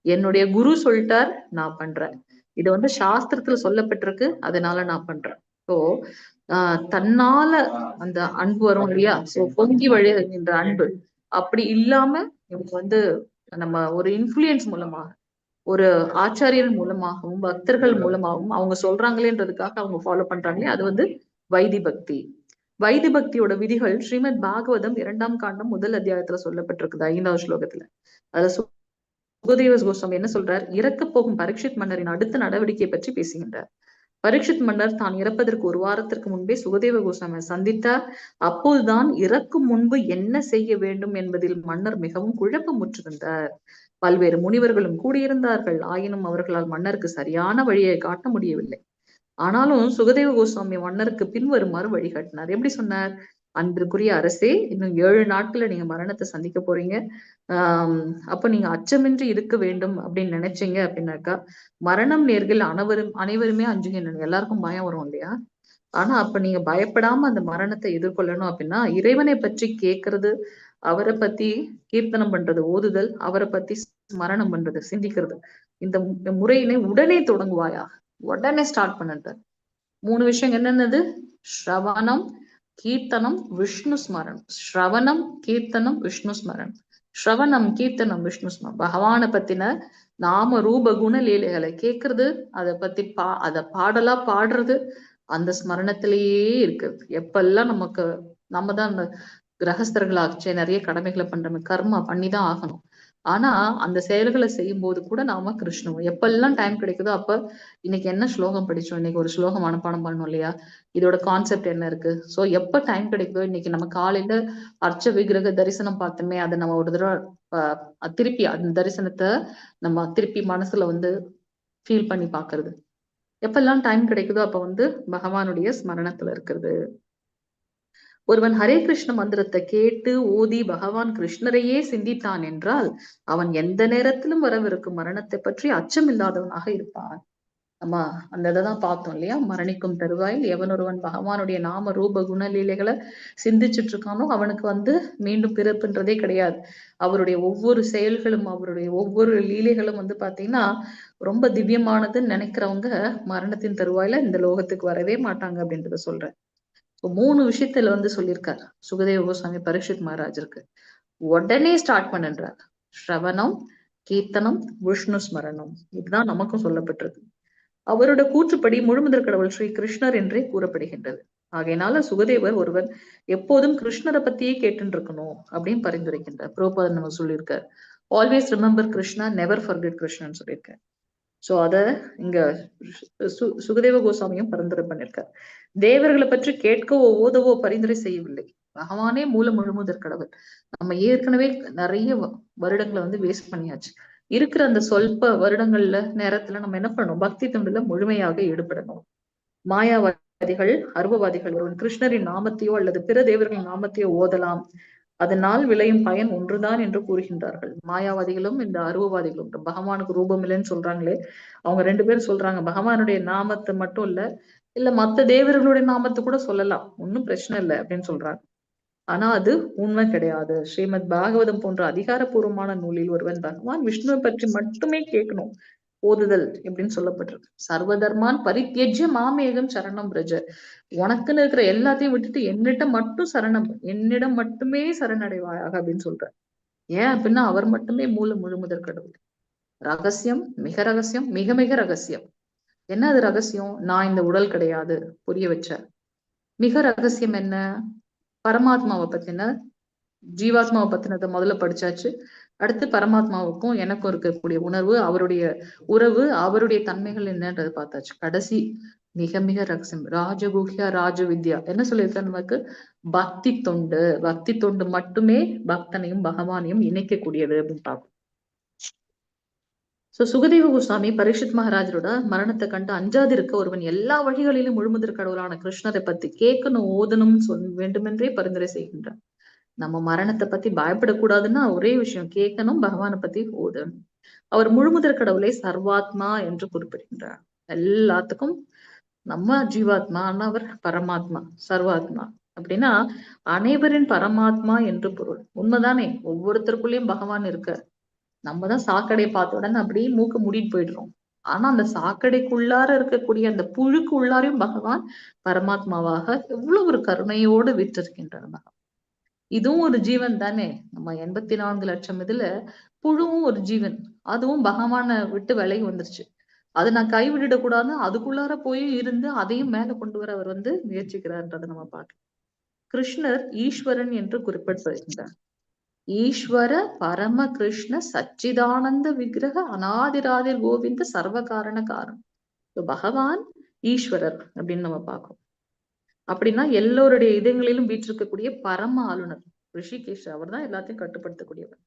என்னுடைய குரு சொல்லிட்டார், நான் பண்றேன். இது வந்து சாஸ்திரத்துல சொல்லப்பட்டிருக்கு, அதனால நான் பண்றேன். ஸோ தன்னால அந்த அன்பு வரும் இல்லையா? சோ பொங்கி வழிகின்ற அன்பு அப்படி இல்லாம இவங்க வந்து நம்ம ஒரு இன்ஃபுளுயன்ஸ் மூலமாக, ஒரு ஆச்சாரியர் மூலமாகவும் பக்தர்கள் மூலமாகவும் அவங்க சொல்றாங்களேன்றதுக்காக அவங்க ஃபாலோ பண்றாங்களே, அது வந்து வைதி பக்தி. வைதி பக்தியோட விதிகள் ஸ்ரீமத் பாகவதம் 2ஆம் காண்டம் 1 அத்தியாயத்துல சொல்லப்பட்டிருக்குது, 5வது ஸ்லோகத்துல. அதுல சுகதேவ கோஸ்வாமி என்ன சொல்றார்? இறக்க போகும் பரீட்சித் மன்னரின் அடுத்த நடவடிக்கை பற்றி பேசுகின்றார். பரீட்சித் மன்னர் தான் இறப்பதற்கு 1 வாரத்திற்கு முன்பே சுகதேவ கோஸ்வாமியை சந்தித்தார். அப்போதுதான் இறக்கும் முன்பு என்ன செய்ய வேண்டும் என்பதில் மன்னர் மிகவும் குழப்பமுற்றிருந்தார். பல்வேறு முனிவர்களும் கூடியிருந்தார்கள். ஆயினும் அவர்களால் மன்னருக்கு சரியான வழியை காட்ட முடியவில்லை. ஆனாலும் சுகதேவ கோஸ்வாமி மன்னருக்கு பின்வருமாறு வழிகாட்டினார். எப்படி சொன்னார்? அன்பிற்குரிய அரசே, இன்னும் 7 நாட்கள்ல நீங்க மரணத்தை சந்திக்க போறீங்க. அப்ப நீங்க அச்சமின்றி இருக்க வேண்டும் அப்படின்னு நினைச்சீங்க அப்படின்னாக்கா, மரணம் நேர்கள் அனைவருமே அஞ்சுகின்றனர். எல்லாருக்கும் பயம் வரும் இல்லையா? ஆனா அப்ப நீங்க பயப்படாம அந்த மரணத்தை எதிர்கொள்ளணும் அப்படின்னா, இறைவனை பற்றி கேட்கறது, அவரை பத்தி கீர்த்தனம் பண்றது, ஓதுதல், அவரை பத்தி ஸ்மரணம் பண்றது, சிந்திக்கிறது, இந்த முறையினை உடனே தொடங்குவாயா, உடனே ஸ்டார்ட் பண்ணிட்டு 3 விஷயம் என்னென்னது? ஸ்ரவணம், கீர்த்தனம், விஷ்ணு ஸ்மரணம். ஸ்ரவணம், கீர்த்தனம், விஷ்ணு ஸ்மரணம். ஸ்ரவணம், கீர்த்தனம், விஷ்ணு ஸ்மரணம். பகவானை பத்தின நாம ரூப குண லீலைகளை கேட்கறது, அதை பத்தி அதை பாடலா பாடுறது, அந்த ஸ்மரணத்திலேயே இருக்கிறது. எப்பெல்லாம் நமக்கு நம்ம தான் அந்த கிரகஸ்தர்களாச்சே, நிறைய கடமைகளை பண்றோம், கர்மா பண்ணிதான் ஆகணும். ஆனா அந்த செயல்களை செய்யும் போது கூட நாம கிருஷ்ணன் எப்பெல்லாம் டைம் கிடைக்குதோ அப்ப, இன்னைக்கு என்ன ஸ்லோகம் படிச்சோம், இன்னைக்கு ஒரு ஸ்லோகம் மனப்பாடம் பண்ணணும் இல்லையா? இதோட கான்செப்ட் என்ன இருக்கு? சோ எப்ப டைம் கிடைக்குதோ, இன்னைக்கு நம்ம காலையில அர்ச்ச விக்கிரக தரிசனம் பார்த்தோமே, அதை நம்ம ஒரு தடவை திருப்பி அந்த தரிசனத்தை நம்ம திருப்பி மனசுல வந்து ஃபீல் பண்ணி பாக்குறது. எப்பெல்லாம் டைம் கிடைக்குதோ அப்ப வந்து பகவானுடைய ஸ்மரணத்துல இருக்கிறது. ஒருவன் ஹரே கிருஷ்ண மந்திரத்தை கேட்டு ஓதி பகவான் கிருஷ்ணரையே சிந்தித்தான் என்றால் அவன் எந்த நேரத்திலும் வரவிருக்கும் மரணத்தை பற்றி அச்சம் இல்லாதவனாக இருப்பான். நம்ம அந்த இதைதான் பார்த்தோம் இல்லையா? மரணிக்கும் தருவாயில் எவன் ஒருவன் பகவானுடைய நாம ரூப குணலீலைகளை சிந்திச்சுட்டு இருக்கானோ அவனுக்கு மீண்டும் பிறப்புன்றதே கிடையாது. அவருடைய ஒவ்வொரு செயல்களும் அவருடைய ஒவ்வொரு லீலைகளும் பாத்தீங்கன்னா ரொம்ப திவ்யமானதுன்னு நினைக்கிறவங்க மரணத்தின் தருவாயில இந்த லோகத்துக்கு வரவே மாட்டாங்க அப்படின்றத சொல்றேன். இப்போ 3 விஷயத்துல சொல்லியிருக்காரு சுகதேவ கோஸ்வாமி பரீட்சித் மகாராஜருக்கு. உடனே ஸ்டார்ட் பண்ணுன்றார். ஸ்ரவணம், கீர்த்தனம், விஷ்ணு ஸ்மரணம். இதுதான் நமக்கும் சொல்லப்பட்டிருக்கு. அவரோட கூற்றுப்படி முழுமுதற் கடவுள் ஸ்ரீ கிருஷ்ணர் என்றே கூறப்படுகின்றது. ஆகையினால சுகதேவர் ஒருவர் எப்போதும் கிருஷ்ணரை பத்தியே கேட்டு இருக்கணும் அப்படின்னு பரிந்துரைக்கின்றார். பிரபுபாதர் நம்ம சொல்லியிருக்கார், always remember Krishna, never forget கிருஷ்ணன்னு சொல்லியிருக்கார். சோ அத இங்க சுகதேவ கோஸ்வாமியும் பரிந்துரை பண்ணிருக்கார். தேவர்களை பற்றி கேட்கவோ ஓதவோ பரிந்துரை செய்யவில்லை. பகவானே மூல முழுமுதற் கடவுள். நம்ம ஏற்கனவே நிறைய வருடங்களை வேஸ்ட் பண்ணியாச்சு. இருக்கிற அந்த சொல்ப வருடங்கள்ல நேரத்துல நம்ம என்ன பண்ணணும்? பக்தி தொண்டுல முழுமையாக ஈடுபடணும். மாயாவாதிகள், அருவவாதிகள் ஒருவன் கிருஷ்ணரின் நாமத்தையோ அல்லது பிற தேவர்களின் நாமத்தையோ ஓதலாம், அதனால் விளையும் பயன் ஒன்றுதான் என்று கூறுகின்றார்கள். மாயாவாதிகளும் இந்த அருவவாதிகளும், பகவானுக்கு ரூபம் இல்லைன்னு சொல்றாங்களே, அவங்க 2 பேரும் சொல்றாங்க பகவானுடைய நாமத்தை மட்டும் இல்ல மத்த தேவர்களுடைய நாமத்தை கூட சொல்லலாம், ஒன்னும் பிரச்சனை இல்லை அப்படின்னு சொல்றாங்க. ஆனா அது உண்மை கிடையாது. ஸ்ரீமத் பாகவதம் போன்ற அதிகாரப்பூர்வமான நூலில் ஒருவன் பகவான் விஷ்ணுவை பற்றி மட்டுமே கேட்கணும், ஓதுதல் எப்படின்னு சொல்லப்பட்டிருக்கு. சர்வதர்மான் பரித்யஜ்ய மாமேகம் சரணம் பிரஜ. உனக்குன்னு இருக்கிற எல்லாத்தையும் விட்டுட்டு என்னிடம் மட்டுமே சரணடைவாயாக அப்படின்னு சொல்ற. ஏன் அப்படின்னா அவர் மட்டுமே மூல முழுமுதற் கடவுள். ரகசியம், மிக ரகசியம், மிக மிக ரகசியம். என்ன அது ரகசியம்? நான் இந்த உடல் கிடையாது, புரிய வச்ச. மிக ரகசியம் என்ன? பரமாத்மாவை பத்தின, ஜீவாத்மாவை பத்தினதை முதல்ல படிச்சாச்சு. அடுத்து பரமாத்மாவுக்கும் எனக்கும் இருக்கக்கூடிய உணர்வு, அவருடைய உறவு, அவருடைய தன்மைகள் என்னன்றது பார்த்தாச்சு. கடைசி மிக மிக ரகசியம், ராஜகுஹ்யா ராஜ வித்யா என்ன சொல்லியிருக்க நமக்கு? பக்தி தொண்டு. பக்தி தொண்டு மட்டுமே பக்தனையும் பகவானையும் இணைக்கக்கூடியது அப்படின்னு பார்ப்போம். சுகதேவ கோஸ்வாமி பரீட்சித் மகாராஜரோட மரணத்தை கண்டு அஞ்சாதிருக்க ஒருவன் எல்லா வழிகளிலும் முழுமுதற் கடவுளான கிருஷ்ணரை பத்தி கேட்கணும், ஓதணும்னு வேண்டுமென்றே பரிந்துரை செய்கின்றார். நம்ம மரணத்தை பத்தி பயப்படக்கூடாதுன்னா ஒரே விஷயம், கேட்கணும், பகவானை பத்தி ஓதணும். அவர் முழுமுதற் கடவுளை சர்வாத்மா என்று குறிப்பிடுகின்றார். எல்லாத்துக்கும் நம்ம ஜீவாத்மா, ஆனா அவர் பரமாத்மா, சர்வாத்மா. அப்படின்னா அனைவரின் பரமாத்மா என்று பொருள். உண்மைதானே? ஒவ்வொருத்தருக்குள்ளேயும் பகவான் இருக்க. நம்ம தான் சாக்கடையை பார்த்த உடனே அப்படியே மூக்க மூடிட்டு போயிடுறோம். ஆனா அந்த சாக்கடைக்குள்ளார இருக்கக்கூடிய அந்த புழுக்கு உள்ளாரையும் பகவான் பரமாத்மாவாக எவ்வளவு ஒரு கருணையோடு விற்றிருக்கின்றார் பகவான். இதுவும் ஒரு ஜீவன் தானே. நம்ம 84 லட்சம் இதுல புழுவும் ஒரு ஜீவன். அதுவும் பகவானை விட்டு விலகி வந்துருச்சு. அதை நான் கைவிடக்கூடாதுன்னு அதுக்குள்ளார போய் இருந்து அதையும் மேல கொண்டு வர அவர் முயற்சிக்கிறார்ன்றதை நம்ம பார்க்கலாம். கிருஷ்ணர் ஈஸ்வரன் என்று குறிப்பிடப்படுகின்றார். ஈஸ்வர பரம கிருஷ்ண சச்சிதானந்த விக்கிரக அநாதிராதிர் கோவிந்த சர்வ காரண காரணம். பகவான் ஈஸ்வரர் அப்படின்னு நம்ம பார்க்கணும். அப்படின்னா எல்லோருடைய இதயங்களிலும் வீற்றிருக்கக்கூடிய பரம ஆளுநர் ரிஷிகேஷ். அவர் தான் எல்லாத்தையும் கட்டுப்படுத்தக்கூடியவர்.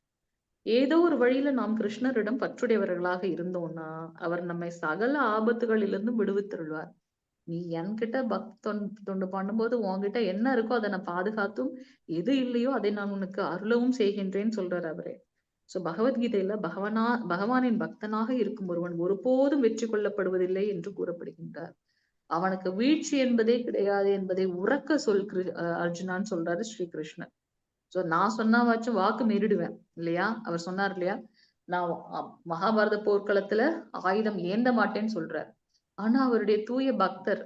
ஏதோ ஒரு வழியில நாம் கிருஷ்ணரிடம் பற்றுடையவர்களாக இருந்தோம்னா அவர் நம்மை சகல ஆபத்துகளிலிருந்து விடுவித்தருள்வார். நீ என்கிட்ட தொண்டு பண்ணும்போது உன்கிட்ட என்ன இருக்கோ அதை நான் பாதுகாத்தும், எது இல்லையோ அதை நான் உனக்கு அருளவும் செய்கின்றேன்னு சொல்றாரு அவரே. பகவத்கீதையில பகவானின் பக்தனாக இருக்கும் ஒருவன் ஒருபோதும் வெற்றி கொள்ளப்படுவதில்லை என்று கூறப்படுகின்றார். அவனுக்கு வீழ்ச்சி என்பதே கிடையாது என்பதை உறக்க அர்ஜுனான்னு சொல்றாரு ஸ்ரீகிருஷ்ணர். நான் சொன்னாவாச்சும் வாக்கு மீறிடுவேன் இல்லையா? அவர் சொன்னார் இல்லையா, நான் மகாபாரத போர்க்களத்துல ஆயுதம் ஏந்த மாட்டேன்னு சொல்றார். ஆனா அவருடைய தூய பக்தர்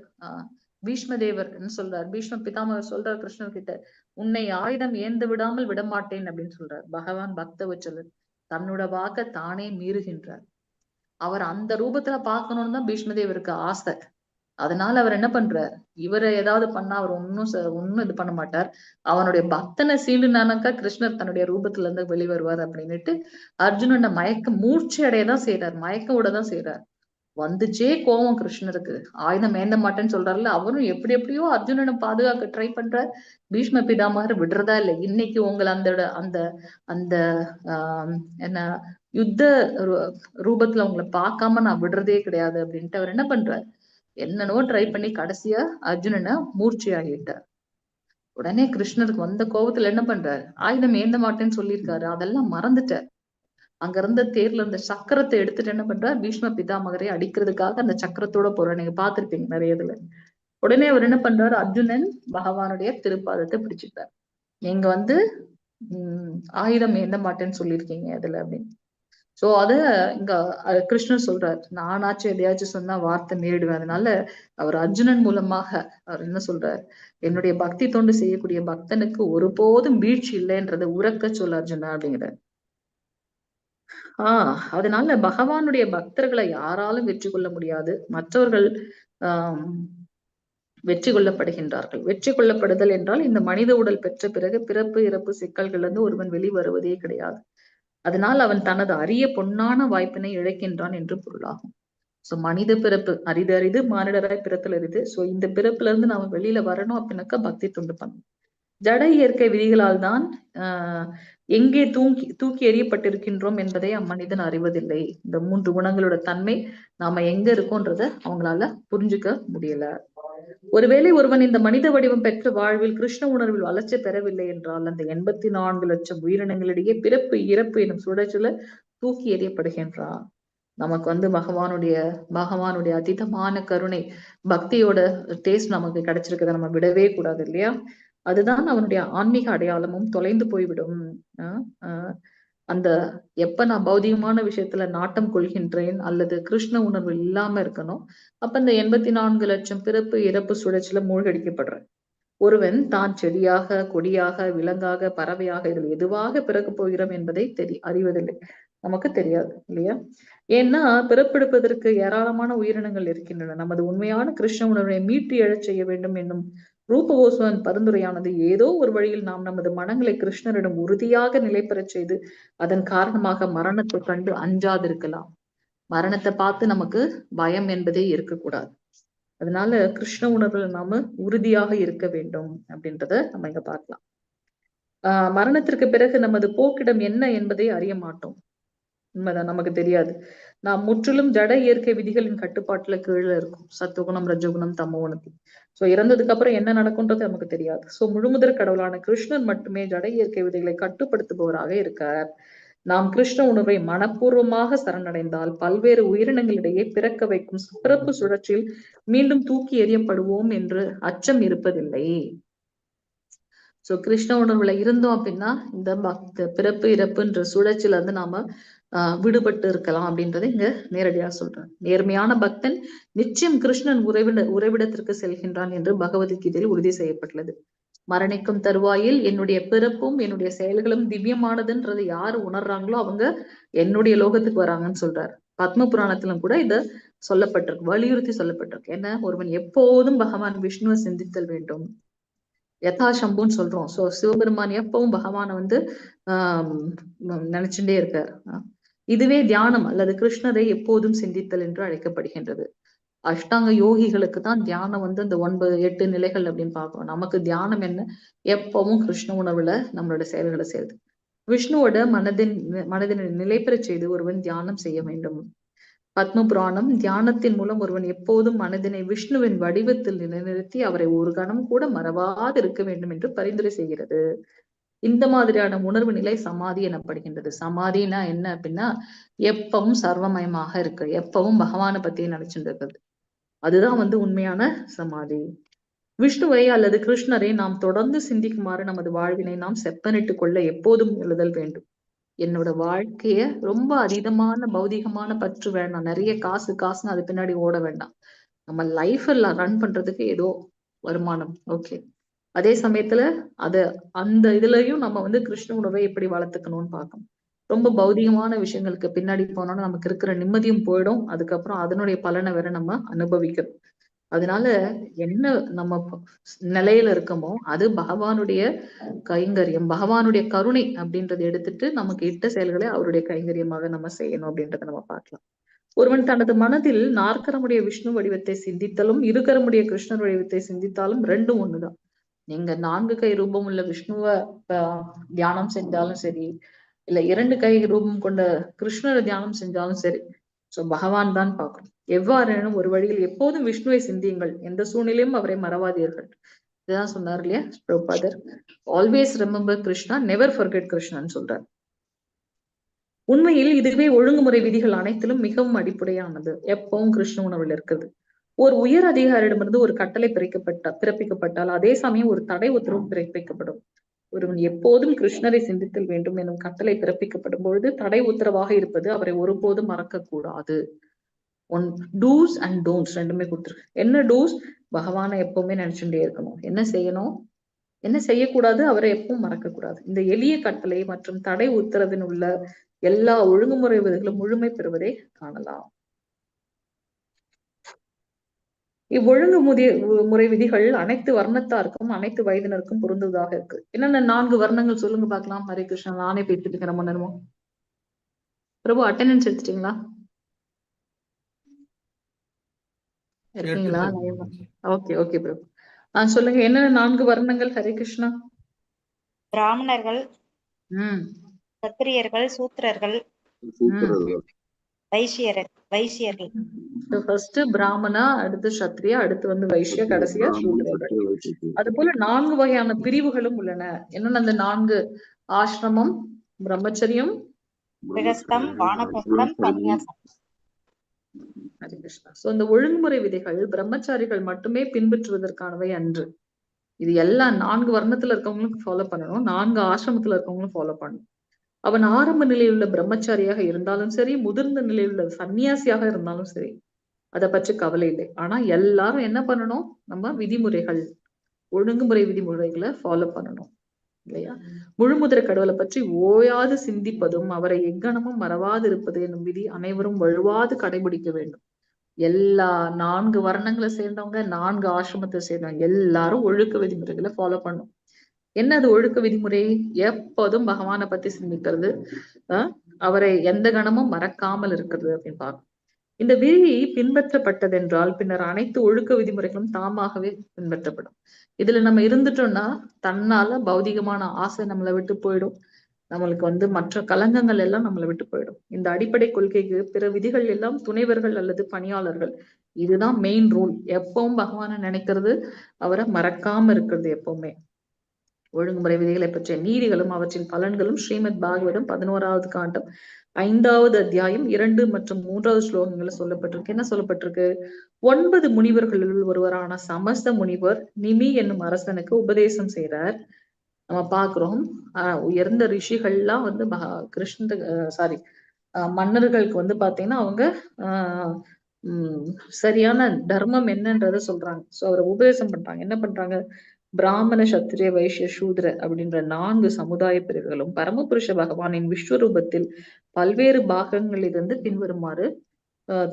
பீஷ்மதேவர் என்ன சொல்றார்? பீஷ்ம பிதாமகர் சொல்றார் கிருஷ்ணர் கிட்ட, உன்னை ஆயுதம் ஏந்த விடாமல் விடமாட்டேன் அப்படின்னு சொல்றார். பகவான் பக்த வச்சலர் தன்னோட வாக்க தானே மீறுகின்றார். அவர் அந்த ரூபத்துல பார்க்கணும்னு தான் பீஷ்மதேவருக்கு ஆசை. அதனால அவர் என்ன பண்றார்? இவரை ஏதாவது பண்ணா அவர் ஒன்னும் இது பண்ண மாட்டார். அவனுடைய பக்தனை சீண்டுனானாக்கா கிருஷ்ணர் தன்னுடைய ரூபத்துல இருந்து வெளிவருவார் அப்படின்னுட்டு அர்ஜுனனை மூர்ச்சி அடையதான் செய்யறார், மயக்க விடதான் செய்யறார். வந்துச்சே கோவம் கிருஷ்ணருக்கு. ஆயுதம் ஏந்த மாட்டேன்னு சொல்றாருல, அவரும் எப்படியோ அர்ஜுனனை பாதுகாக்க ட்ரை பண்றார். பீஷ்ம பிதாமகர் விடுறதா இல்லை. இன்னைக்கு உங்களை அந்த அந்த என்ன யுத்த ரூபத்துல உங்களை பார்க்காம நான் விடுறதே கிடையாது அப்படின்ட்டு அவர் என்ன பண்றார்? என்னன்னோ ட்ரை பண்ணி கடைசியா அர்ஜுனனை மூர்ச்சி ஆகிட்டார். உடனே கிருஷ்ணருக்கு வந்த கோபத்துல என்ன பண்றாரு? ஆயுதம் ஏந்த மாட்டேன்னு சொல்லியிருக்காரு, அதெல்லாம் மறந்துட்டார். அங்க இருந்த தேர்ல இருந்த சக்கரத்தை எடுத்துட்டு என்ன பண்றார், பீஷ்ம பிதாமகரை அடிக்கிறதுக்காக அந்த சக்கரத்தோட போறார். நீங்க பார்த்திருப்பீங்க நிறைய இதுல. உடனே அவர் என்ன பண்றாரு, அர்ஜுனன் பகவானுடைய திருப்பாதத்தை பிடிச்சிட்டார். நீங்க வந்து ஆயுதம் ஏந்த மாட்டேன்னு சொல்லியிருக்கீங்க அதுல அப்படின்னு. சோ அத இங்க கிருஷ்ணர் சொல்றாரு, நானாச்சும் எதையாச்சும் சொன்னா வார்த்தை மீறிடுவேன். அதனால அவர் அர்ஜுனன் மூலமாக அவர் என்ன சொல்றாரு, என்னுடைய பக்தி தொண்டு செய்யக்கூடிய பக்தனுக்கு ஒருபோதும் வீழ்ச்சி இல்லைன்றதை உறக்க சொல்ல அர்ஜுனா அப்படிங்கிறார். அதனால பகவானுடைய பக்தர்களை யாராலும் வெற்றி கொள்ள முடியாது. மற்றவர்கள் ஆஹ் வெற்றி கொள்ளப்படுகின்றார்கள். வெற்றி கொள்ளப்படுதல் என்றால் இந்த மனித உடல் பெற்ற பிறகு பிறப்பு இறப்பு சிக்கல்கள் இருந்து ஒருவன் வெளிவருவதே கிடையாது. அதனால் அவன் தனது அரிய பொன்னான வாய்ப்பினை இழக்கின்றான் என்று பொருளாகும். சோ மனித பிறப்பு அரிது அரிது, மானிடராய் பிறத்தல் அரிது. சோ இந்த பிறப்புல இருந்து நாம வெளியில வரணும் அப்படின்னாக்கா பக்தி தொண்டு பண்ணணும். ஜட இயற்கை விதிகளால் தான் எங்கே தூக்கி எறியப்பட்டிருக்கின்றோம் என்பதை அம்மனிதன் அறிவதில்லை. இந்த 3 குணங்களோட தன்மை நாம எங்க இருக்கோன்றத அவங்களால புரிஞ்சுக்க முடியல. ஒருவேளை ஒருவன் இந்த மனித வடிவம் பெற்ற வாழ்வில் கிருஷ்ண உணர்வில் வளர்ச்சி பெறவில்லை என்றால் அந்த 84 லட்சம் உயிரினங்களிடையே பிறப்பு இறப்பு எனும் சுழற்சியில தூக்கி எறியப்படுகின்றான். நமக்கு வந்து பகவானுடைய அதீதமான கருணை, பக்தியோட டேஸ்ட் நமக்கு கிடைச்சிருக்குதை நம்ம விடவே கூடாது இல்லையா? அதுதான் அவனுடைய ஆன்மீக அடையாளமும் தொலைந்து போய்விடும். அந்த எப்ப நான் பௌதிகமான விஷயத்துல நாட்டம் கொள்கின்றேன் அல்லது கிருஷ்ண உணர்வு இல்லாம இருக்கணும், அப்ப இந்த 84 லட்சம் பிறப்பு இறப்பு சுழற்சியில மூழ்கடிக்கப்படுறேன். ஒருவன் தான் செடியாக, கொடியாக, விலங்காக, பறவையாக இதில் எதுவாக பிறக்க போகிறோம் என்பதை அறிவதில்லை. நமக்கு தெரியாது இல்லையா? ஏன்னா பிறப்பெடுப்பதற்கு ஏராளமான உயிரினங்கள் இருக்கின்றன. நமது உண்மையான கிருஷ்ண உணர்வை மீட்டு எழச் செய்ய வேண்டும் என்னும் ரூப கோஸ்வாமி பரிந்துரையானது ஏதோ ஒரு வழியில் நாம் நமது மனங்களை கிருஷ்ணரிடம் உறுதியாக நிலை பெறச் செய்து அதன் காரணமாக மரணத்தை கண்டு அஞ்சாதிருக்கலாம். மரணத்தை பார்த்து நமக்கு பயம் என்பதே இருக்கக்கூடாது. அதனால கிருஷ்ண உணர்வுல நாம உறுதியாக இருக்க வேண்டும் அப்படின்றத நம்ம இங்க பார்க்கலாம். மரணத்திற்கு பிறகு நமது போக்கிடம் என்ன என்பதை அறிய மாட்டோம். உண்மைதான், நமக்கு தெரியாது. நாம் முற்றிலும் ஜட இயற்கை விதிகளின் கட்டுப்பாட்டுல கீழே இருக்கும். சத்துவகுணம், ரஜகுணம், தமோகுணத்தில். சோ இறந்ததுக்கு அப்புறம் என்ன நடக்கும்ன்றது நமக்கு தெரியாது. சோ முழுமுதற் கடவுளான கிருஷ்ணன் மட்டுமே ஜட இயற்கை விதிகளை கட்டுப்படுத்துபவராக இருக்கார். நாம் கிருஷ்ண உணர்வை மனப்பூர்வமாக சரணடைந்தால் பல்வேறு உயிரினங்களிடையே பிறக்க வைக்கும் பிறப்பு சுழற்சியில் மீண்டும் தூக்கி எறியப்படுவோம் என்று அச்சம் இருப்பதில்லை. சோ கிருஷ்ண உணர்வுல இருந்தோம் அப்படின்னா இந்த பிறப்பு இறப்புன்ற சுழற்சியில இருந்து நாம விடுபட்டு இருக்கலாம் அப்படின்றத இங்க நேரடியா சொல்றேன். நேர்மையான பக்தன் நிச்சயம் கிருஷ்ணன் உறைவிடத்திற்கு செல்கின்றான் என்று பகவத்கீதையில் உறுதி செய்யப்பட்டுள்ளது. மரணிக்கும் தருவாயில் என்னுடைய பிறப்பும் என்னுடைய செயல்களும் திவ்யமானதுன்றதை யாரு உணர்றாங்களோ அவங்க என்னுடைய லோகத்துக்கு வராங்கன்னு சொல்றாரு. பத்ம புராணத்திலும் கூட இத சொல்லப்பட்டிருக்கு, வலியுறுத்தி சொல்லப்பட்டிருக்கு. என்ன, ஒருவன் எப்போதும் பகவான் விஷ்ணுவை சிந்தித்தல் வேண்டும். யதா சம்புன்னு சொல்றோம். சோ சிவபெருமான் எப்பவும் பகவானை வந்து நினைச்சுட்டே இருக்காரு. இதுவே தியானம் அல்லது கிருஷ்ணரை எப்போதும் சிந்தித்தல் என்று அழைக்கப்படுகின்றது. அஷ்டாங்க யோகிகளுக்கு தான் தியானம் வந்து அந்த 9, 8 நிலைகள் அப்படின்னு பார்க்கிறோம். நமக்கு தியானம் என்ன, எப்பவும் கிருஷ்ண உணர்வுல நம்மளோட செயல்களை செய்யுது. விஷ்ணுவோட மனதின் நிலை பெறச் செய்து ஒருவன் தியானம் செய்ய வேண்டும். பத்ம புராணம் தியானத்தின் மூலம் ஒருவன் எப்போதும் மனதினை விஷ்ணுவின் வடிவத்தில் நிலைநிறுத்தி அவரை ஒரு கணம் கூட மறவாது இருக்க வேண்டும் என்று பரிந்துரை செய்கிறது. இந்த மாதிரியான உணர்வு நிலை சமாதி எனப்படுகின்றது. சமாதினா என்ன அப்படின்னா எப்பவும் சர்வமயமாக இருக்கு, எப்பவும் பகவானை பத்தியே நினைச்சுட்டு இருக்கிறது. அதுதான் வந்து உண்மையான சமாதி. விஷ்ணுவை அல்லது கிருஷ்ணரை நாம் தொடர்ந்து சிந்திக்குமாறு நமது வாழ்வினை நாம் செப்பனிட்டு கொள்ள எப்போதும் எழுதல் வேண்டும். என்னோட வாழ்க்கைய ரொம்ப அதீதமான பௌதிகமான பற்று வேண்டாம், நிறைய காசுன்னு அது பின்னாடி ஓட வேண்டாம். நம்ம லைஃப் ரன் பண்றதுக்கு ஏதோ வருமானம், ஓகே. அதே சமயத்துல அந்த இதுலயும் நம்ம வந்து கிருஷ்ண உணர்வை எப்படி வளர்த்துக்கணும்னு பார்க்கணும். ரொம்ப பௌதிகமான விஷயங்களுக்கு பின்னாடி போனோம்னா நமக்கு இருக்கிற நிம்மதியும் போயிடும். அதுக்கப்புறம் அதனுடைய பலனை வேற நம்ம அனுபவிக்கிறோம். அதனால என்ன நம்ம நிலையில இருக்கோமோ அது பகவானுடைய கைங்கரியம், பகவானுடைய கருணை அப்படின்றத எடுத்துட்டு நமக்கு இட்ட செயல்களை அவருடைய கைங்கரியமாக நம்ம செய்யணும் அப்படின்றத நம்ம பார்க்கலாம். ஒருவன் தனது மனதில் 4 கரமுடைய விஷ்ணு வடிவத்தை சிந்தித்தலும் 2 கரமுடைய கிருஷ்ணர் வடிவத்தை சிந்தித்தாலும் ரெண்டும் ஒண்ணுதான். நீங்க 4 கை ரூபம் உள்ள விஷ்ணுவ தியானம் செஞ்சாலும் சரி, இல்ல 2 கை ரூபம் கொண்ட கிருஷ்ணரை தியானம் செஞ்சாலும் சரி, சோ பகவான் தான் பார்க்கணும். எவ்வாறேனும் ஒரு வழியில் எப்போதும் விஷ்ணுவை சிந்தியுங்கள், எந்த சூழ்நிலையும் அவரை மறவாதீர்கள். இதுதான் சொன்னார் இல்லையா பிரபுபாதர். Always remember Krishna, never forget கிருஷ்ணான்னு சொல்றார். உண்மையில் இதுவே ஒழுங்குமுறை விதிகள் அனைத்திலும் மிகவும் அடிப்படையானது. எப்பவும் கிருஷ்ண உணவில் இருக்குது. ஒரு உயர் அதிகாரியிடமிருந்து ஒரு கட்டளை பிறப்பிக்கப்பட்டால் அதே சமயம் ஒரு தடை உத்தரவும் பிறப்பிக்கப்படும். ஒருவன் எப்போதும் கிருஷ்ணரை சிந்தித்தல் வேண்டும் எனும் கட்டளை பிறப்பிக்கப்படும் பொழுது தடை உத்தரவாக இருப்பது அவரை ஒருபோதும் மறக்க கூடாது. டூஸ் அண்ட் டோன்ட்ஸ் ரெண்டுமே கொடுத்துருக்கு. என்ன டூஸ்? பகவானை எப்பவுமே நினைச்சுட்டே இருக்கணும். என்ன செய்யணும், என்ன செய்யக்கூடாது, அவரை எப்பவும் மறக்க கூடாது. இந்த எளிய கட்டளை மற்றும் தடை உத்தரவின் உள்ள எல்லா ஒழுங்குமுறை விதிகளும் முழுமை பெறுவதை காணலாம். இவ்வொழுங்கு முறை விதிகள் அனைத்து வர்ணத்தாருக்கும் அனைத்து வயதினருக்கும் பொருந்துவதாக இருக்கு. என்னென்ன 4 வர்ணங்கள் சொல்லுங்க பாக்கலாம். ஹரே கிருஷ்ணா. நானே பேசிட்டு இருக்கிறேன் ரொம்ப நேரமும். பிரபு அட்டெண்டன்ஸ் எடுத்துட்டீங்களா? இருக்கீங்களா? ஓகே ஓகே பிரபு. சொல்லுங்க என்னென்ன 4 வர்ணங்கள்? ஹரே கிருஷ்ணா. பிராமணர்கள், சத்திரியர்கள், சூத்திரர்கள், வைசியர்கள். ஃபர்ஸ்ட் பிராமணா, அடுத்து சத்திரியா, அடுத்து வந்து வைசிய, கடைசியா சூத்திரர்கள். அது போல 4 வகையான பிரிவுகளும் உள்ளன. என்னென்ன அந்த 4? ஆசிரமம், பிரம்மச்சரியம், கிரகஸ்தம், வானப்பிரஸ்தம், சந்நியாசம். ஹரே கிருஷ்ணா. சோ இந்த ஒழுங்குமுறை விதிகள் பிரம்மச்சாரிகள் மட்டுமே பின்பற்றுவதற்கானவை அன்று. இது எல்லாம் 4 வர்ணத்துல இருக்கவங்களும் ஃபாலோ பண்ணணும், 4 ஆசிரமத்துல இருக்கவங்களும் ஃபாலோ பண்ணணும். அவன் ஆரம்ப நிலையில் உள்ள பிரம்மச்சாரியாக இருந்தாலும் சரி, முதிர்ந்த நிலையில் உள்ள சன்னியாசியாக இருந்தாலும் சரி, அதை பற்றி கவலை இல்லை. ஆனா எல்லாரும் என்ன பண்ணணும்? நம்ம விதிமுறைகள், ஒழுங்குமுறை விதிமுறைகளை ஃபாலோ பண்ணணும் இல்லையா? முழுமுதற் கடவுளை பற்றி ஓயாது சிந்திப்பதும் அவரை எக்கணமும் மறவாது இருப்பது என்னும் விதி அனைவரும் வழுவாது கடைபிடிக்க வேண்டும். எல்லா 4 வர்ணங்களை சேர்ந்தவங்க, 4 ஆசிரமத்தை சேர்ந்தவங்க எல்லாரும் ஒழுக்க விதிமுறைகளை ஃபாலோ பண்ணும். என்னது ஒழுக்க விதிமுறை? எப்போதும் பகவானை பத்தி சிந்திக்கிறது, அவரை எந்த கணமும் மறக்காமல் இருக்கிறது அப்படின்னு பார்க்கணும். இந்த விதி பின்பற்றப்பட்டதென்றால் பின்னர் அனைத்து ஒழுக்க விதிமுறைகளும் தாமாகவே பின்பற்றப்படும். இதுல நம்ம இருந்துட்டோம்னா தன்னால பௌதிகமான ஆசை நம்மளை விட்டு போயிடும். நம்மளுக்கு வந்து மற்ற கலங்கங்கள் எல்லாம் நம்மளை விட்டு போயிடும். இந்த அடிப்படை கொள்கைக்கு பிற விதிகள் எல்லாம் துணைவர்கள் அல்லது பணியாளர்கள். இதுதான் மெயின் ரூல். எப்பவும் பகவானை நினைக்கிறது, அவரை மறக்காம இருக்கிறது எப்பவுமே. ஒழுங்குமுறை விதிகளை பற்றிய நீதிகளும் அவற்றின் பலன்களும் ஸ்ரீமத் பாகவதம் 11வது காண்டம் 5வது அத்தியாயம் 2 மற்றும் 3வது ஸ்லோகங்கள்ல சொல்லப்பட்டிருக்கு. என்ன சொல்லப்பட்டிருக்கு? 9 முனிவர்களுள் ஒருவரான சமஸ்த முனிவர் நிமி என்னும் அரசனுக்கு உபதேசம் செய்தார். நம்ம பாக்குறோம் உயர்ந்த ரிஷிகள்லாம் வந்து மன்னர்களுக்கு வந்து பாத்தீங்கன்னா அவங்க சரியான தர்மம் என்னன்றத சொல்றாங்க. சோ அவரை உபதேசம் பண்றாங்க. என்ன பண்றாங்க? பிராமண, சத்திரிய, வைசிய, சூத்ர அப்படின்ற 4 சமுதாய பிரிவுகளும் பரமபுருஷ பகவானின் விஸ்வரூபத்தில் பல்வேறு பாகங்களிலிருந்து பின்வருமாறு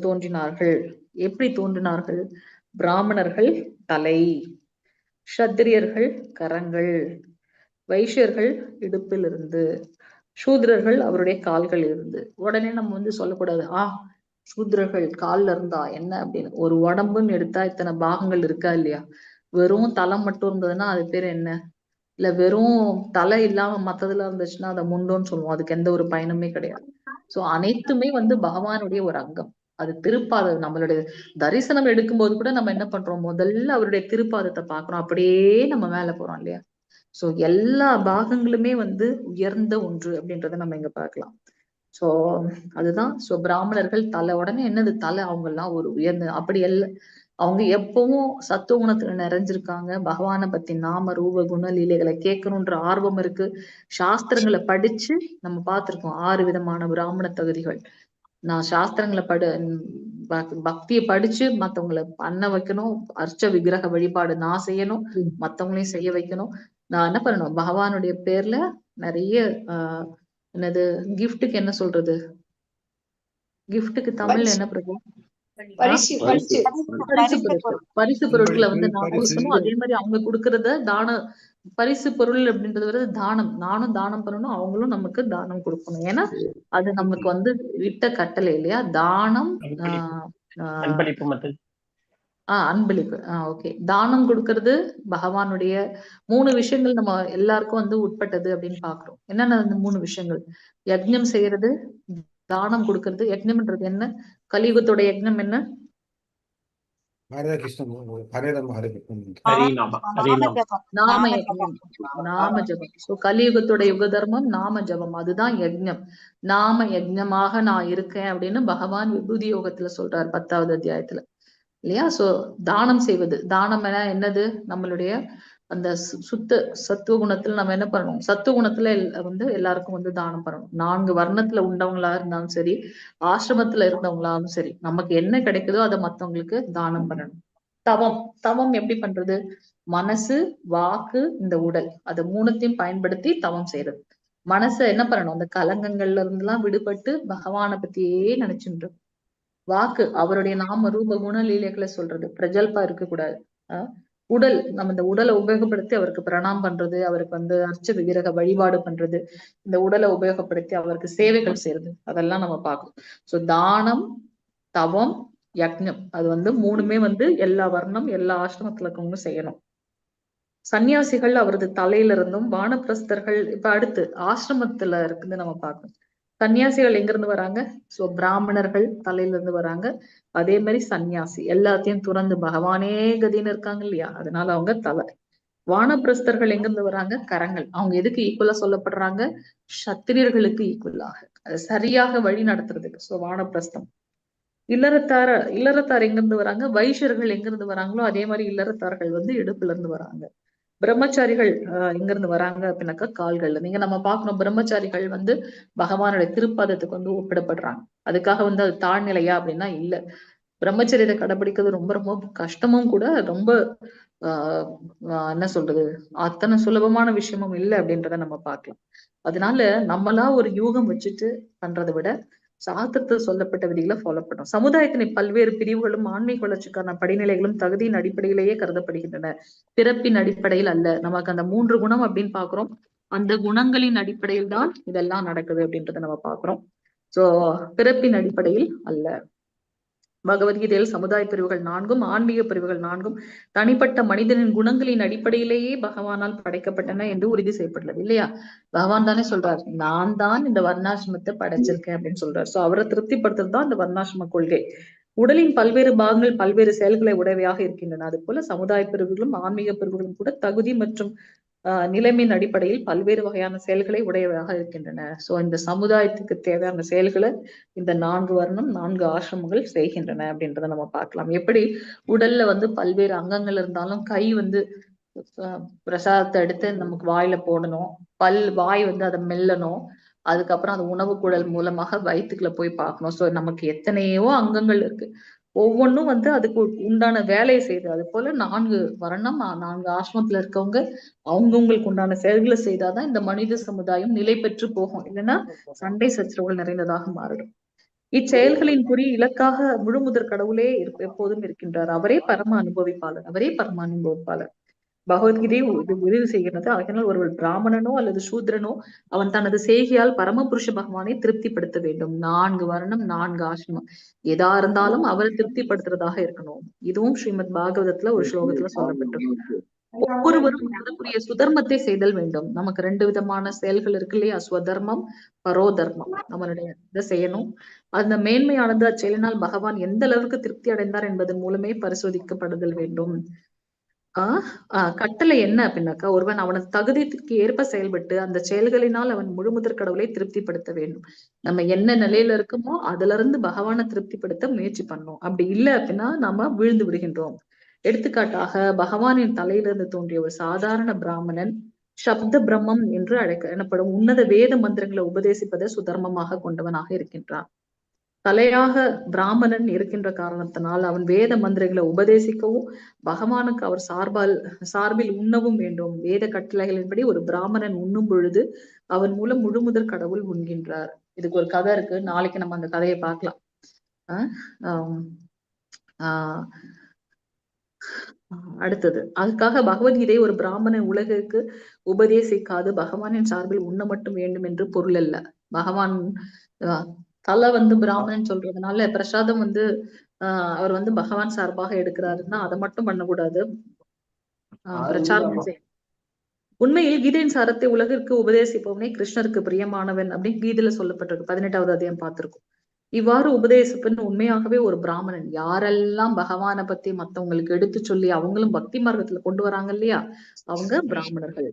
தோன்றினார்கள். எப்படி தோன்றினார்கள்? பிராமணர்கள் தலை, சத்திரியர்கள் கரங்கள், வைசியர்கள் இடுப்பில் இருந்து, சூத்ரர்கள் அவருடைய கால்கள் இருந்து. உடனே நம்ம வந்து சொல்லக்கூடாது, சூத்ரர்கள் கால்ல இருந்தா என்ன அப்படின்னு. ஒரு உடம்புன்னு எடுத்தா இத்தனை பாகங்கள் இருக்கா இல்லையா? வெறும் தலை மட்டும் இருந்ததுன்னா அது பேர் என்ன? இல்ல வெறும் தலை இல்லாம மத்ததுல இருந்துச்சுன்னா அதை முண்டோன்னு சொல்லுவோம். அதுக்கு எந்த ஒரு பயனுமே கிடையாது. சோ அனைத்துமே வந்து பகவானுடைய ஒரு அங்கம். அது திருப்பாத நம்மளுடைய தரிசனம் எடுக்கும்போது கூட நம்ம என்ன பண்றோம்? முதல்ல அவருடைய திருப்பாதத்தை பார்க்கணும், அப்படியே நம்ம மேல போறோம் இல்லையா? சோ எல்லா பாகங்களுமே வந்து உயர்ந்த ஒன்று அப்படின்றத நம்ம இங்க பார்க்கலாம். சோ அதுதான். சோ பிராமணர்கள் தலை. உடனே என்னது தலை? அவங்க எல்லாம் ஒரு உயர்ந்த, அப்படி எல்லாம் அவங்க எப்பவும் சத்துவ குணத்துல நிறைஞ்சிருக்காங்க. பகவானை பத்தி நாம ரூப குண லீலைகளை கேட்கணும்ன்ற ஆர்வம் இருக்கு. சாஸ்திரங்களை படிச்சு நம்ம பார்த்திருக்கோம் 6 விதமான பிராமண தகுதிகள். நான் சாஸ்திரங்களை பக்தியை படிச்சு மத்தவங்களை பண்ண வைக்கணும். அர்ச்ச விக்கிரக வழிபாடு நான் செய்யணும், மத்தவங்களையும் செய்ய வைக்கணும். நான் என்ன பண்ணணும்? பகவானுடைய பேர்ல நிறைய என்னது கிஃப்ட்டுக்கு என்ன சொல்றது? கிஃப்ட்டுக்கு தமிழ்ல என்ன பிரபு? பரிசு பொருட்களை வந்து நான் கொடுக்கணும். அதே மாதிரி அவங்க கொடுக்கறத தான பரிசு பொருள் அப்படின்றது வந்து தானம். நானும் தானம் பண்ணணும், அவங்களும் நமக்கு தானம் கொடுக்கணும். ஏன்னா அது நமக்கு வந்து விட்ட கட்டளை இல்லையா? தானம், அன்பளிப்பு. ஓகே. தானம் கொடுக்கறது பகவானுடைய 3 விஷயங்கள் நம்ம எல்லாருக்கும் வந்து உட்பட்டது அப்படின்னு பாக்குறோம். என்னென்ன அந்த 3 விஷயங்கள்? யஜ்ஞம் செய்யறது, தானம் கொடுக்கறது. யஜ்ஞம்ன்றது என்ன? கலியுகத்தோட யஜ்ஞம் என்ன? ஹரே கிருஷ்ணன், ஹரே ராம ஹரே கிருஷ்ணன். ஹரிநாம ஹரிநாம நாம யஜ்ஞம், நாம ஜபம். சோ கலியுகத்தோட யுக தர்மம் நாம ஜபம், அதுதான் யஜ்ஞம். நாம யஜ்ஞமாக நான் இருக்கேன் அப்படின்னு பகவான் விபூதி யோகத்துல சொல்றாரு 10வது அத்தியாயத்துல, இல்லையா? சோ தானம் செய்வது, தானம் என்னது? நம்மளுடைய அந்த சுத்த சத்துவ குணத்துல நம்ம என்ன பண்ணணும்? சத்துவ குணத்துல வந்து எல்லாருக்கும் வந்து தானம் பண்ணணும். 4 வர்ணத்துல உண்டவங்களா இருந்தாலும் சரி, ஆசிரமத்துல இருந்தவங்களாலும் சரி, நமக்கு என்ன கிடைக்குதோ அதை மத்தவங்களுக்கு தானம் பண்ணணும். தவம், தவம் எப்படி பண்றது? மனசு, வாக்கு, இந்த உடல், அதை 3த்தையும் பயன்படுத்தி தவம் செய்யறது. மனசை என்ன பண்ணணும்? அந்த கலங்கங்கள்ல இருந்து எல்லாம் விடுபட்டு பகவானை பத்தியே நினைச்சுட்டு, வாக்கு அவருடைய நாம ரூப குண லீலைகளை சொல்றது, பிரஜல்பா இருக்கக்கூடாது. உடல், நம்ம இந்த உடலை உபயோகப்படுத்தி அவருக்கு பிரணாம் பண்றது, அவருக்கு வந்து அர்ச்ச விக்கிரக வழிபாடு பண்றது, இந்த உடலை உபயோகப்படுத்தி அவருக்கு சேவைகள் செய்யறது, அதெல்லாம் நம்ம பார்க்கணும். சோ தானம், தவம், யக்ஞம், அது வந்து 3மே வந்து எல்லா வர்ணம் எல்லா ஆசிரமத்துல இருக்கவங்க செய்யணும். சன்னியாசிகள் அவரது தலையில இருந்தும், வானப்பிரஸ்தர்கள் இப்ப அடுத்து ஆசிரமத்துல இருக்குன்னு நம்ம பார்க்கணும். சன்னியாசிகள் எங்க இருந்து வராங்க? சோ பிராமணர்கள் தலையில இருந்து வராங்க. அதே மாதிரி சன்னியாசி எல்லாத்தையும் துறந்து பகவானே கதின்னு இருக்காங்க இல்லையா, அதனால அவங்க தலை. வானப்பிரஸ்தர்கள் எங்க இருந்து வராங்க? கரங்கள். அவங்க எதுக்கு ஈக்குவலா சொல்லப்படுறாங்க? சத்திரியர்களுக்கு ஈக்குவலாக, அதை சரியாக வழி நடத்துறதுக்கு. சோ வானப்பிரஸ்தம். இல்லறத்தார் எங்க இருந்து வராங்க? வைஷ்யர்கள் எங்க இருந்து வராங்களோ அதே மாதிரி இல்லறத்தார்கள் வந்து இடுப்புல இருந்து வராங்க. பிரம்மச்சாரிகள் எங்க இருந்து வராங்க அப்படின்னாக்கா கால்கள்ல. நீங்க நம்ம பார்க்கணும், பிரம்மச்சாரிகள் வந்து பகவானுடைய திருப்பாதத்துக்கு வந்து ஒப்பிடப்படுறாங்க. அதுக்காக வந்து அது தாழ்நிலையா அப்படின்னா இல்ல. பிரம்மச்சரியத்தை கடைபிடிக்கிறது ரொம்ப ரொம்ப கஷ்டமும் கூட, ரொம்ப என்ன சொல்றது, அத்தனை சுலபமான விஷயமும் இல்லை அப்படின்றத நம்ம பார்க்கலாம். அதனால நம்மளா ஒரு யூகம் வச்சுட்டு பண்றதை விட சாஸ்திரத்தில் சொல்லப்பட்ட விதிகளை ஃபாலோ பண்ணோம். சமுதாயத்தினை பல்வேறு பிரிவுகளும் ஆன்மீக வளர்ச்சிக்கான படிநிலைகளும் தகுதியின் அடிப்படையிலேயே கருதப்படுகின்றன, பிறப்பின் அடிப்படையில் அல்ல. நமக்கு அந்த 3 குணம் அப்படின்னு பாக்குறோம், அந்த குணங்களின் அடிப்படையில் தான் இதெல்லாம் நடக்குது அப்படின்றத நம்ம பாக்குறோம். சோ பிறப்பின் அடிப்படையில் அல்ல. பகவத்கீதையில் சமுதாய பிரிவுகள் 4ம் ஆன்மீக பிரிவுகள் 4ம் தனிப்பட்ட மனிதனின் குணங்களின் அடிப்படையிலேயே பகவானால் படைக்கப்பட்டன என்று உறுதி செய்யப்பட்டுள்ளது, இல்லையா? பகவான் தானே சொல்றாரு, நான் தான் இந்த வர்ணாசிரமத்தை படைச்சிருக்கேன் அப்படின்னு சொல்றாரு. சோ அவரை திருப்திப்படுத்துறது தான் இந்த வர்ணாசிரம கொள்கை. உடலின் பல்வேறு பாகங்கள் பல்வேறு செயல்களை உடையவையாக இருக்கின்றன. அது போல சமுதாய பிரிவுகளும் ஆன்மீக பிரிவுகளும் கூட தகுதி மற்றும் நிலைமையின் அடிப்படையில் பல்வேறு வகையான செயல்களை உடையவையாக இருக்கின்றன. சோ இந்த சமுதாயத்துக்கு தேவையான செயல்களை இந்த 4 வர்ணம் 4 ஆசிரமங்கள் செய்கின்றன அப்படின்றத நம்ம பார்க்கலாம். எப்படி உடல்ல வந்து பல்வேறு அங்கங்கள் இருந்தாலும் கை வந்து பிரசாதத்தை எடுத்து நமக்கு வாயில போடணும், வாய் வந்து அதை மெல்லணும், அதுக்கப்புறம் அந்த உணவு குழல் மூலமாக வயிற்றுக்குள்ள போய் பார்க்கணும். சோ நமக்கு எத்தனையோ அங்கங்கள் இருக்கு, ஒவ்வொன்றும் வந்து அதுக்கு உண்டான வேலையை செய்யுது. அது போல 4 வர்ணம் 4 ஆசிரமத்துல இருக்கவங்க அவங்கவுங்களுக்கு உண்டான செயல்களை செய்தாதான் இந்த மனித சமுதாயம் நிலை பெற்று போகும், இல்லைன்னா சண்டை சச்சரவுகள் நிறைந்ததாக மாறிடும். இச்செயல்களின் குறி இலக்காக முழுமுதற் கடவுளே எப்போதும் இருக்கின்றார். அவரே பரம அனுபவிப்பாளர். பகவத்கீதை இது உறுதி செய்கிறது. அதனால் ஒருவர் பிராமணனோ அல்லது சூத்ரனோ அவன் தனது செய்கையால் பரமபுருஷ பகவானை திருப்திப்படுத்த வேண்டும். 4 வர்ணம் 4 ஆசிரமம் எதா இருந்தாலும் அவரை திருப்திப்படுத்துறதாக இருக்கணும். இதுவும் ஸ்ரீமத் பாகவதத்துல ஒரு ஸ்லோகத்துல சொல்லப்பட்டிருக்கு. ஒவ்வொருவரும் அதற்குரிய சுதர்மத்தை செய்தல் வேண்டும். நமக்கு 2 விதமான செயல்கள் இருக்கு இல்லையா, ஸ்வதர்மம், பரோதர்மம். நம்மளுடைய இதை செய்யணும். அந்த மேன்மையானது அச்செயலினால் பகவான் எந்த அளவுக்கு திருப்தி அடைந்தார் என்பதன் மூலமே பரிசோதிக்கப்படுதல் வேண்டும். கட்டளை என்ன அப்படின்னாக்கா, ஒருவன் அவனது தகுதிக்கு ஏற்ப செயல்பட்டு அந்த செயல்களினால் அவன் முழுமுதற் கடவுளை திருப்திப்படுத்த வேண்டும். நம்ம என்ன நிலையில இருக்கோமோ அதுல இருந்து பகவானை திருப்திப்படுத்த முயற்சி பண்ணோம். அப்படி இல்லை அப்படின்னா நாம வீழ்ந்து விடுகின்றோம். எடுத்துக்காட்டாக பகவானின் தலையிலிருந்து தோன்றிய ஒரு சாதாரண பிராமணன் சப்த பிரம்மம் என்று எனப்படும் உன்னத வேத மந்திரங்களை உபதேசிப்பதை சுதர்மமாக கொண்டவனாக இருக்கின்றான். தலையாக பிராமணன் இருக்கின்ற காரணத்தினால் அவன் வேத மந்திரங்களை உபதேசிக்கவும் பகவானுக்கு அவர் சார்பில் உண்ணவும் வேண்டும். வேத கட்டளைகளின்படி ஒரு பிராமணன் உண்ணும் பொழுது அவன் மூலம் முழுமுதற் கடவுள் உண்கின்றார். இதுக்கு ஒரு கதை இருக்கு, நாளைக்கு நம்ம அந்த கதையை பார்க்கலாம். அடுத்தது, அதுக்காக பகவத்கீதை ஒரு பிராமணன் உலகுக்கு உபதேசிக்காது பகவானின் சார்பில் உண்ண மட்டும் வேண்டும் என்று பொருள் அல்ல. பகவான் தலை வந்து பிராமணன் சொல்றதுனால பிரசாதம் வந்து அவர் வந்து பகவான் சார்பாக எடுக்கிறாருன்னா அதை மட்டும் பண்ணக்கூடாது, பிரச்சாரம் செய்யணும். உண்மையில் கீதையின் சாரத்தை உலகிற்கு உபதேசிப்பவனே கிருஷ்ணருக்கு பிரியமானவன் அப்படின்னு கீதையில சொல்லப்பட்டிருக்கு. 18வது அத்தியாயம் பார்த்திருக்கும். இவ்வாறு உபதேசிப்பன் உண்மையாகவே ஒரு பிராமணன். யாரெல்லாம் பகவானை பத்தி மத்தவங்களுக்கு எடுத்து சொல்லி அவங்களும் பக்தி மார்க்கத்துல கொண்டு வராங்க இல்லையா, அவங்க பிராமணர்கள்.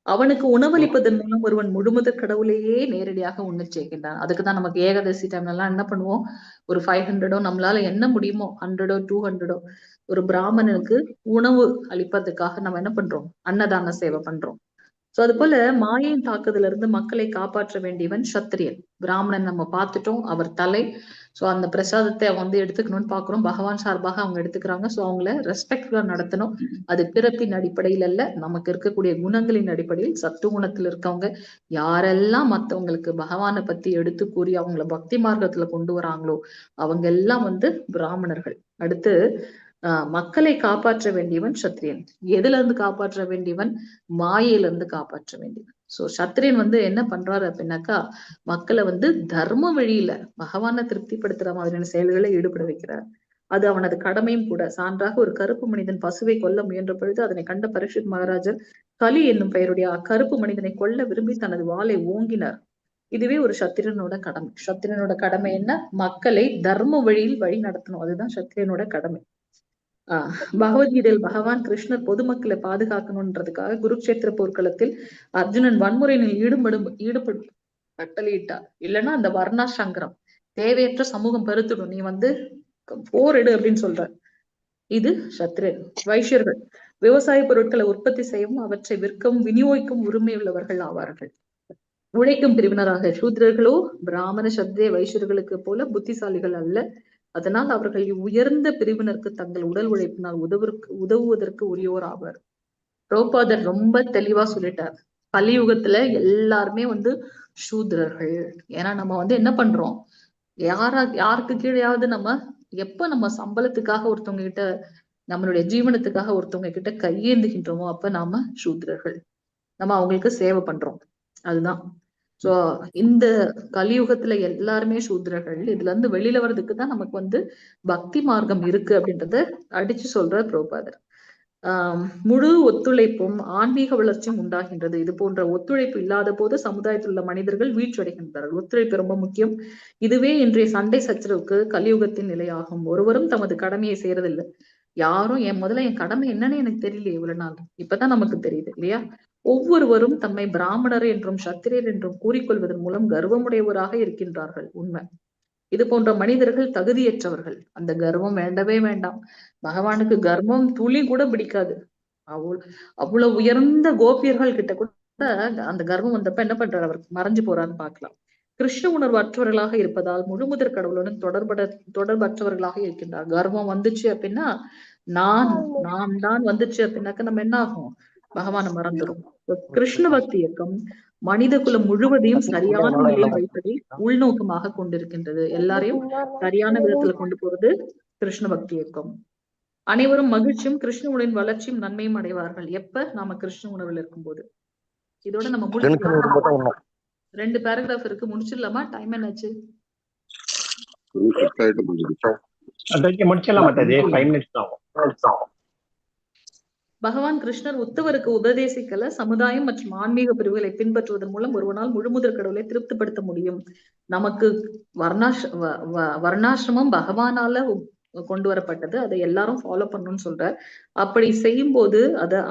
அவனுக்கு உணவளிப்பதன் மூலம் ஒருவன் முழுமுதற் கடவுளையே நேரடியாக உண்ணச் செய்கின்றான். அதுக்குதான் நமக்கு ஏகாதசி டைம்ல எல்லாம் என்ன பண்ணுவோம், ஒரு 500 நம்மளால என்ன முடியுமோ 100 200 ஒரு பிராமணனுக்கு உணவு அளிப்பதற்காக நம்ம என்ன பண்றோம், அன்னதான சேவை பண்றோம். சோ அது போல மாயையின் தாக்குதல இருந்து மக்களை காப்பாற்ற வேண்டியவன் சத்திரியன். பிராமணன் நம்ம பார்த்துட்டோம், அவர் தலை. சோ அந்த பிரசாதத்தை அவங்க எடுத்துக்கணும்னு பாக்குறோம், பகவான் சார்பாக அவங்க எடுத்துக்கிறாங்க. சோ அவங்கள ரெஸ்பெக்ட்ஃபுல்லா நடத்தணும். அது பிறப்பின் அடிப்படையில் அல்ல, நமக்கு இருக்கக்கூடிய குணங்களின் அடிப்படையில். சத்து குணத்துல இருக்கவங்க யாரெல்லாம் மத்தவங்களுக்கு பகவானை பத்தி எடுத்து கூறி அவங்கள பக்தி மார்க்கத்துல கொண்டு வராங்களோ அவங்க எல்லாம் பிராமணர்கள். அடுத்து மக்களை காப்பாற்ற வேண்டியவன் சத்திரியன். எதுல இருந்து காப்பாற்ற வேண்டியவன், மாயையில இருந்து காப்பாற்ற வேண்டியவன். சோ சத்திரியன் என்ன பண்றாரு அப்படின்னாக்கா, மக்களை தர்ம வழியில பகவானை திருப்திப்படுத்துற மாதிரியான செயல்களை ஈடுபட வைக்கிறார். அது அவனது கடமையும் கூட. சான்றாக ஒரு கருப்பு மனிதன் பசுவை கொல்ல முயன்ற பொழுது அதனை கண்ட பரீட்சித் மகாராஜர் கலி என்னும் பெயருடைய அக்கருப்பு மனிதனை கொல்ல விரும்பி தனது வாளை ஓங்கினார். இதுவே ஒரு சத்திரனோட கடமை. சத்திரனோட கடமை என்ன, மக்களை தர்ம வழியில் வழி நடத்தணும். அதுதான் சத்திரியனோட கடமை. பகவத்கீதையில் பகவான் கிருஷ்ணர் பொதுமக்களை பாதுகாக்கணும்ன்றதுக்காக குருக்ஷேத்திர போர்க்களத்தில் அர்ஜுனன் வன்முறையில் ஈடுபடும் கட்டளையிட்டார். இல்லைன்னா அந்த வர்ணா சங்கரம், தேவையற்ற சமூகம் பெருத்துடும், நீ போரிடு அப்படின்னு சொல்ற. இது சத்திரன். வைஷ்யர்கள் விவசாய பொருட்களை உற்பத்தி செய்யவும் அவற்றை விற்கவும் விநியோகிக்கும் உரிமை உள்ளவர்கள் ஆவார்கள். உழைக்கும் பிரிவினராக சூத்திரர்களோ பிராமண சத்திரிய வைஷ்யர்களுக்கு போல புத்திசாலிகள் அல்ல. அதனால் அவர்கள் உயர்ந்த பிரிவினருக்கு தங்கள் உடல் உழைப்பினால் உதவுவதற்கு உரியோர் ஆவார். பிரபுபாதர் ரொம்ப தெளிவா சொல்லிட்டார், கலியுகத்துல எல்லாருமே சூத்திரர்கள். ஏன்னா நம்ம என்ன பண்றோம், யாருக்கு கீழையாவது நம்ம சம்பளத்துக்காக ஒருத்தவங்க கிட்ட, நம்மளுடைய ஜீவனத்துக்காக ஒருத்தவங்க கிட்ட கையேந்துகின்றோமோ அப்ப நாம சூத்திரர்கள். நம்ம அவங்களுக்கு சேவை பண்றோம். அதுதான். சோ இந்த கலியுகத்துல எல்லாருமே சூத்திரர்கள். இதுல இருந்து வெளியில வர்றதுக்குதான் நமக்கு பக்தி மார்க்கம் இருக்கு அப்படின்றத அடிச்சு சொல்ற பிரபுபாதர். முழு ஒத்துழைப்பும் ஆன்மீக வளர்ச்சியும் உண்டாகின்றது. இது போன்ற ஒத்துழைப்பு இல்லாத போது சமுதாயத்தில் உள்ள மனிதர்கள் வீழ்ச்சி அடைகின்றார்கள். ஒத்துழைப்பு ரொம்ப முக்கியம். இதுவே இன்றைய சண்டை சச்சரவுக்கு கலியுகத்தின் நிலையாகும். ஒருவரும் தமது கடமையை செய்யறதில்லை. யாரும் முதல்ல என் கடமை என்னன்னு எனக்கு தெரியல, இவ்வளவு நாள் இப்பதான் நமக்கு தெரியுது இல்லையா. ஒவ்வொருவரும் தம்மை பிராமணர் என்றும் சத்திரியர் என்றும் கூறிக்கொள்வதன் மூலம் கர்வமுடையவராக இருக்கின்றார்கள். உண்மை. இது போன்ற மனிதர்கள் தகுதியற்றவர்கள். அந்த கர்வம் வேண்டவே வேண்டாம். பகவானுக்கு கர்வம் துளி கூட பிடிக்காது. அவ்வளவு உயர்ந்த கோபியர்கள் கிட்ட கூட அந்த கர்வம் வந்தப்ப என்ன பண்றாரு, அவர் மறைஞ்சு போறான்னு பார்க்கலாம். கிருஷ்ண உணர்வு அற்றவர்களாக இருப்பதால் முழுமுதற் கடவுளுடன் தொடர்பற்றவர்களாக இருக்கின்றார். கர்வம் வந்துச்சு அப்படின்னா, நான் தான் வந்துச்சு அப்படின்னாக்க நம்ம என்ன ஆகும், பகவானை மறந்துடும். கிருஷ்ண பக்தி இயக்கம் மனித குலம் முழுவதையும் சரியான நிலையில் வைப்பதை உள்நோக்கமாக கொண்டிருக்கின்றது. எல்லாரையும் சரியான விதத்துல கொண்டு போறது கிருஷ்ண பக்தி இயக்கம். அனைவரும் மகிழ்ச்சியும் கிருஷ்ண உணவின் வளர்ச்சியும் நன்மையும் அடைவார்கள் எப்ப நாம கிருஷ்ண உணவில் இருக்கும்போது. இதோட நம்ம முடிச்சிடலாம். 2 பேராகிராஃப் இருக்கு, முடிச்சிடலாமா? டைம் என்னாச்சு? பகவான் கிருஷ்ணர் உத்தவருக்கு உபதேசிக்கல, சமுதாயம் மற்றும் ஆன்மீக பிரிவுகளை பின்பற்றுவதன் மூலம் ஒருவனால் முழுமுதற் கடவுளை திருப்திப்படுத்த முடியும். நமக்கு வர்ணாசிரமம் பகவானால கொண்டு வரப்பட்டது, அதை எல்லாரும் ஃபாலோ பண்ணணும்னு சொல்ற. அப்படி செய்யும் போது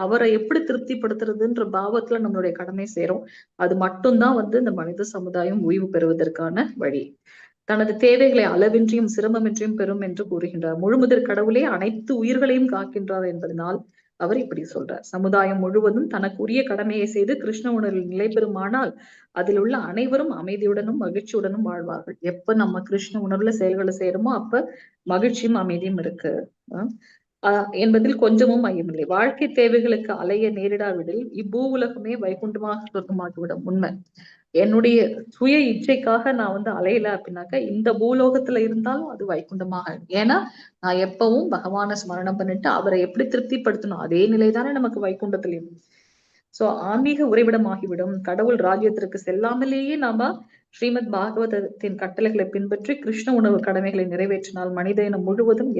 அவரை எப்படி திருப்திப்படுத்துறதுன்ற பாவத்துல நம்மளுடைய கடமை சேரும். அது மட்டும்தான் இந்த மனித சமுதாயம் ஓய்வு பெறுவதற்கான வழி. தனது தேவைகளை அளவின்றியும் சிரமமின்றியும் பெறும் என்று கூறுகின்றார். முழுமுதற் கடவுளே அனைத்து உயிர்களையும் காக்கின்றார் என்பதனால் அவர் இப்படி சொல்றார். சமுதாயம் முழுவதும் தனக்கு உரிய கடமையை செய்து கிருஷ்ண உணர்வில் நிலை பெறுமானால் அதில் உள்ள அனைவரும் அமைதியுடனும் மகிழ்ச்சியுடனும் வாழ்வார்கள். எப்ப நம்ம கிருஷ்ண உணர்வுல செயல்களை செய்யறோமோ அப்ப மகிழ்ச்சியும் அமைதியும் இருக்கு என்பதில் கொஞ்சமும் ஐயமில்லை. வாழ்க்கை தேவைகளுக்கு அலைய நேரிடாவிடில் இப்பூ உலகமே வைகுண்டமாக சொர்க்கமாகிவிடும். உண்மை. என்னுடைய சுய இச்சைக்காக நான் அலையல அப்படின்னாக்க இந்த பூலோகத்துல இருந்தாலும் அது வைகுண்டமாக. ஏன்னா நான் எப்பவும் பகவானை ஸ்மரணம் பண்ணிட்டு அவரை எப்படி திருப்திப்படுத்தணும் அதே நிலைதானே நமக்கு வைகுண்டத்திலையும். சோ ஆன்மீக உறைவிடமாகிவிடும். கடவுள் ராஜ்யத்திற்கு செல்லாமலேயே நாம ஸ்ரீமத் பாகவதத்தின் கட்டளைகளை பின்பற்றி கிருஷ்ண உணவு கடமைகளை நிறைவேற்றினால் மனித இனம் முழுவதும்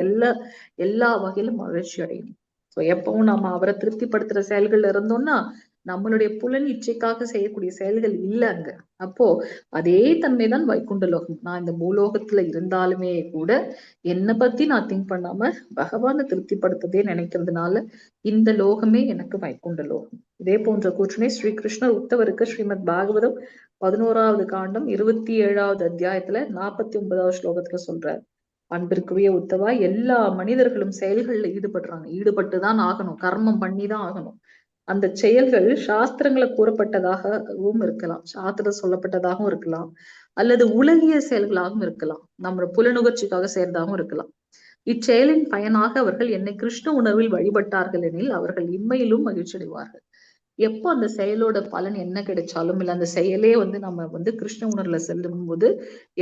எல்லா வகையிலும் மகிழ்ச்சி அடையும். சோ எப்பவும் நாம அவரை திருப்திப்படுத்துற செயல்கள்ல இருந்தோம்னா நம்மளுடைய புலன் இச்சைக்காக செய்யக்கூடிய செயல்கள் இல்ல அங்க. அப்போ அதே தன்மைதான் வைகுண்ட லோகம். நான் இந்த பூலோகத்துல இருந்தாலுமே கூட என்னை பத்தி நான் திங்க் பண்ணாம பகவானை திருப்திப்படுத்ததே நினைக்கிறதுனால இந்த லோகமே எனக்கு வைகுண்ட லோகம். இதே போன்ற கூற்றினை ஸ்ரீகிருஷ்ணர் உத்தவருக்கு ஸ்ரீமத் பாகவதம் 11வது காண்டம் 27வது அத்தியாயத்துல 49வது ஸ்லோகத்துல சொல்றார். அன்பிற்குரிய உத்தவா, எல்லா மனிதர்களும் செயல்கள்ல ஈடுபட்டுதான் ஆகணும், கர்மம் பண்ணிதான் ஆகணும். அந்த செயல்கள் சாஸ்திரங்களை கூறப்பட்டதாகவும் இருக்கலாம், சாஸ்திரம் சொல்லப்பட்டதாகவும் இருக்கலாம், அல்லது உலகிய செயல்களாகவும் இருக்கலாம், நம்ம புலனுகர்ச்சிக்காக செய்யறதாகவும் இருக்கலாம். இச்செயலின் பயனாக அவர்கள் என்னை கிருஷ்ண உணர்வில் வழிபட்டார்கள் எனில் அவர்கள் இம்மையிலும் மகிழ்ச்சி அடைவார்கள். எப்போ அந்த செயலோட பலன் என்ன கிடைச்சாலும் இல்ல அந்த செயலே நம்ம கிருஷ்ண உணர்வுல செல்லும் போது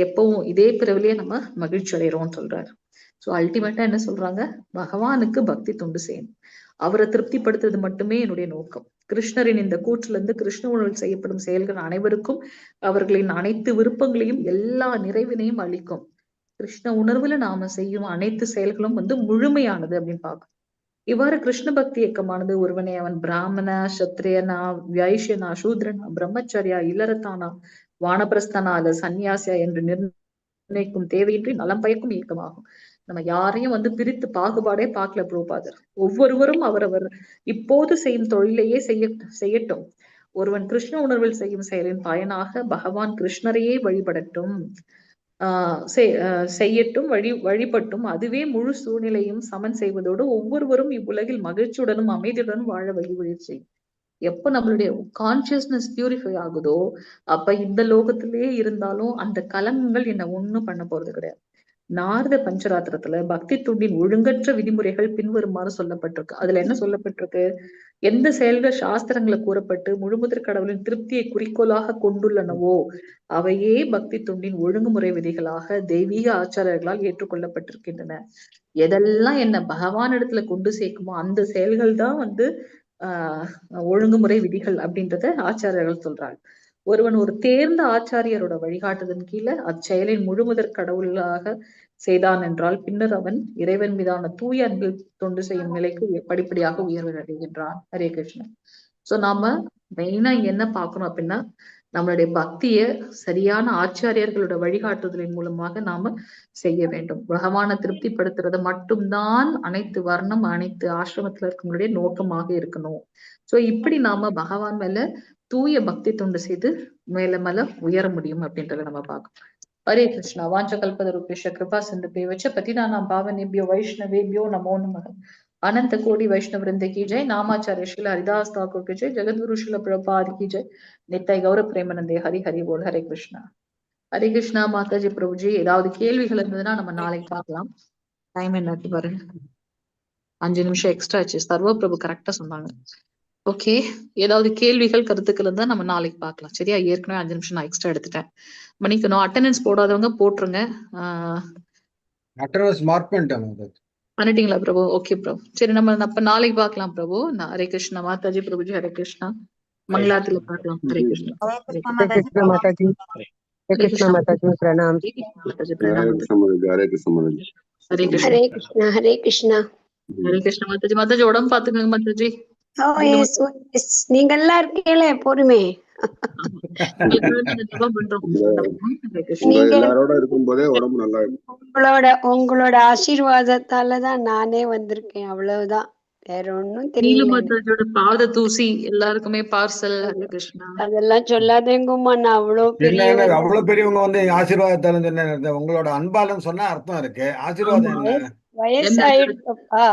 எப்பவும் இதே பிறவிலேயே நம்ம மகிழ்ச்சி அடைகிறோம்னு சொல்றாரு. சோ அல்டிமேட்டா என்ன சொல்றாங்க, பகவானுக்கு பக்தி தொண்டு செய்யணும், அவரை திருப்திப்படுத்துறது மட்டுமே என்னுடைய நோக்கம். கிருஷ்ணரின் இந்த கூற்றுல இருந்து கிருஷ்ண உணர்வில் செய்யப்படும் செயல்கள் அனைவருக்கும் அவர்களின் அனைத்து விருப்பங்களையும் எல்லா நிறைவினையும் அளிக்கும். கிருஷ்ண உணர்வுல நாம செய்யும் அனைத்து செயல்களும் முழுமையானது அப்படின்னு பார்க்கணும். இவ்வாறு கிருஷ்ண பக்தி இயக்கமானது ஒருவனை அவன் பிராமண, சத்திரியனா, வைஷ்யனா, சூத்ரனா, பிரம்மச்சரியா, இல்லறத்தானா, வானப்பிரஸ்தனா அல்லது சன்னியாசியா என்று நிர்ணயிக்கும் தேவையின்றி நலம் பயக்கும் இயக்கமாகும். நம்ம யாரையும் பிரித்து பாகுபாடே பார்க்கல பிரபுபாதர். ஒவ்வொருவரும் அவரவர் இப்போது செய்யும் தொழிலையே செய்யட்டும். ஒருவன் கிருஷ்ண உணர்வில் செய்யும் செயலின் பயனாக பகவான் கிருஷ்ணரையே வழிபடட்டும், செய்யட்டும், வழிபட்டும். அதுவே முழு சூழ்நிலையும் சமன் செய்வதோடு ஒவ்வொருவரும் இவ்வுலகில் மகிழ்ச்சியுடனும் அமைதியுடனும் வாழ வழி செய்யும். எப்ப நம்மளுடைய கான்சியஸ்னஸ் பியூரிஃபை ஆகுதோ அப்ப இந்த லோகத்திலேயே இருந்தாலும் அந்த கலங்கங்கள் என்ன ஒண்ணும் பண்ண போறது கிடையாது. நாரத பஞ்சராத்திரத்துல பக்தி துண்டின் ஒழுங்கற்ற விதிமுறைகள் பின்வருமாறு சொல்லப்பட்டிருக்கு. அதுல என்ன சொல்லப்பட்டிருக்கு, எந்த செயல்கள் சாஸ்திரங்களை கூறப்பட்டு முழுமுதற் கடவுளின் திருப்தியை குறிக்கோளாக கொண்டுள்ளனவோ அவையே பக்தி துண்டின் ஒழுங்குமுறை விதிகளாக தெய்வீக ஆச்சாரியர்களால் ஏற்றுக்கொள்ளப்பட்டிருக்கின்றன. எதெல்லாம் என்ன பகவானிடத்துல கொண்டு சேர்க்குமோ அந்த செயல்கள் தான் ஒழுங்குமுறை விதிகள் அப்படின்றத ஆச்சாரியர்கள் சொல்றாங்க. ஒருவன் ஒரு தேர்ந்த ஆச்சாரியரோட வழிகாட்டுதன் கீழே அச்செயலின் முழுமுதற் கடவுளாக செய்தான் என்றால் பின்னர் அவன் இறைவன் மீதான தூய அன்பில் தொண்டு செய்யும் நிலைக்கு படிப்படியாக உயர்வு அடைகின்றான். ஹரே கிருஷ்ணன். சோ நாம மெயினா என்ன பார்க்கணும் அப்படின்னா, நம்மளுடைய பக்திய சரியான ஆச்சாரியர்களோட வழிகாட்டுதலின் மூலமாக நாம செய்ய வேண்டும். பகவானை திருப்திப்படுத்துறது மட்டும்தான் அனைத்து வர்ணம் அனைத்து ஆசிரமத்துல இருக்கவங்களுடைய நோக்கமாக இருக்கணும். சோ இப்படி நாம பகவான் மேல தூய பக்தி தொண்டு செய்து மேல மேல உயர முடியும் அப்படின்றத நம்ம பார்க்கணும். ஹரே கிருஷ்ணா. வாஞ்ச கல்பதருபேஷ கிருபா சிந்து வச்ச பதிதானாம் பாவனேபியோ வைஷ்ணவேபியோ நமோ நமக. अनंत कोटि वैष्णव वृंद की जय. नामाचार्य श्रील हरिदास ठाकुर की जय. जगद्गुरु श्रील प्रभुपाद की जय. नित्य गौरव प्रेमानंदे. हरि हरि बोल. हरे कृष्णा. ஹரே கிருஷ்ணா. மாதாஜி பிரபுஜி, ஏதாவது கேள்விகள் இருந்ததுன்னா நம்ம நாளைக்கு பார்க்கலாம். டைம் என்ன பாருங்க, 5 நிமிஷம் எக்ஸ்ட்ரா ஆச்சு. சர்வ பிரபு கரெக்டா சொன்னாங்க. ஓகே, ஏதாவது கேள்விகள் கருத்துக்கள் இருந்தா நம்ம நாளைக்கு பார்க்கலாம். சரியா? ஏற்கனவே 5 நிமிஷம் நான் எக்ஸ்ட்ரா எடுத்துட்டேன், மன்னிக்கணும். அட்டெண்டன்ஸ் போடாதவங்க போட்டுருங்க. அட்டெண்டன்ஸ் மார்க் பண்ணிட்டீங்களா பிரபு? ஓகே பிரபு, சரி நம்ம அப்ப நாளைக்கு பார்க்கலாம் பிரபு. ஹரே கிருஷ்ணா. மாதாஜி பிரபுஜி ஹரே கிருஷ்ணா. மங்களாத்துல பார்க்கலாம். ஹரே கிருஷ்ணா. மாதாஜி பிரணாம். ஹரே கிருஷ்ணா. ஹரே கிருஷ்ணா. ஹரே கிருஷ்ணா. ஹரே கிருஷ்ணா. மாதாஜி, மாதாஜி உடம்பு பாத்துக்கோங்க மாதாஜி. நீங்க எல்லாம் இருக்கீங்களே பொறுமை. உங்களோட ஆசீர்வாதத்தாலதான் நானே வந்திருக்கேன், அவ்வளவுதான். வேற ஒண்ணும் தெரியல. பாத தூசி எல்லாருக்குமே பார்சல். ஹரே கிருஷ்ணா. அதெல்லாம் சொல்லாதேங்கம்மா, நான் அவ்வளவு பெரியவங்க ஆசீர்வாதத்தாலும் சொன்ன உங்களோட அன்பாலும் சொன்னா அர்த்தம் இருக்கு. ஆசீர்வாதம் வயசாயிடுப்பா,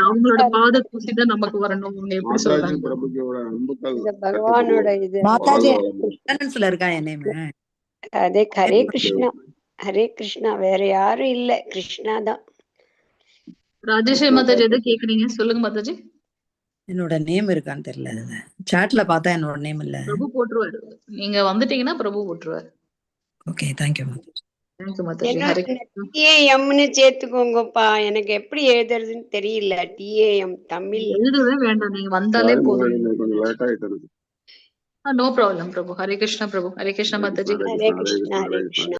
அவங்களோட பாத தூசி தான் நமக்கு வரணும். எப்படி சொல்றாங்க பகவானோட இது. அதே ஹரே கிருஷ்ணா. ஹரே கிருஷ்ணா. வேற யாரும் இல்ல, கிருஷ்ணா தான். ராஜேஷ் மாதாஜி எதை கேக்குறீங்க சொல்லுங்க மாதாஜி. என்னோட நேம் இருக்கான்னு தெரியல, சாட்ல பார்த்தா என்னோட நேம் இல்ல. பிரபு போட்டுருவாரு, நீங்க வந்துட்டீங்கன்னா பிரபு போட்டுருவாரு. Okay, thank you Mataji. டிஏஎம்னு சேர்த்துக்கோங்கப்பா, எனக்கு எப்படி எழுதுறதுன்னு தெரியல. டிஏஎம் தமிழ் எழுதவே வேண்டாம், நீங்க வந்தாலே போதும். நோ ப்ராப்ளம் பிரபு. ஹரே கிருஷ்ணா பிரபு. ஹரே கிருஷ்ணா மாதாஜி. ஹரே கிருஷ்ணா. ஹரே கிருஷ்ணா.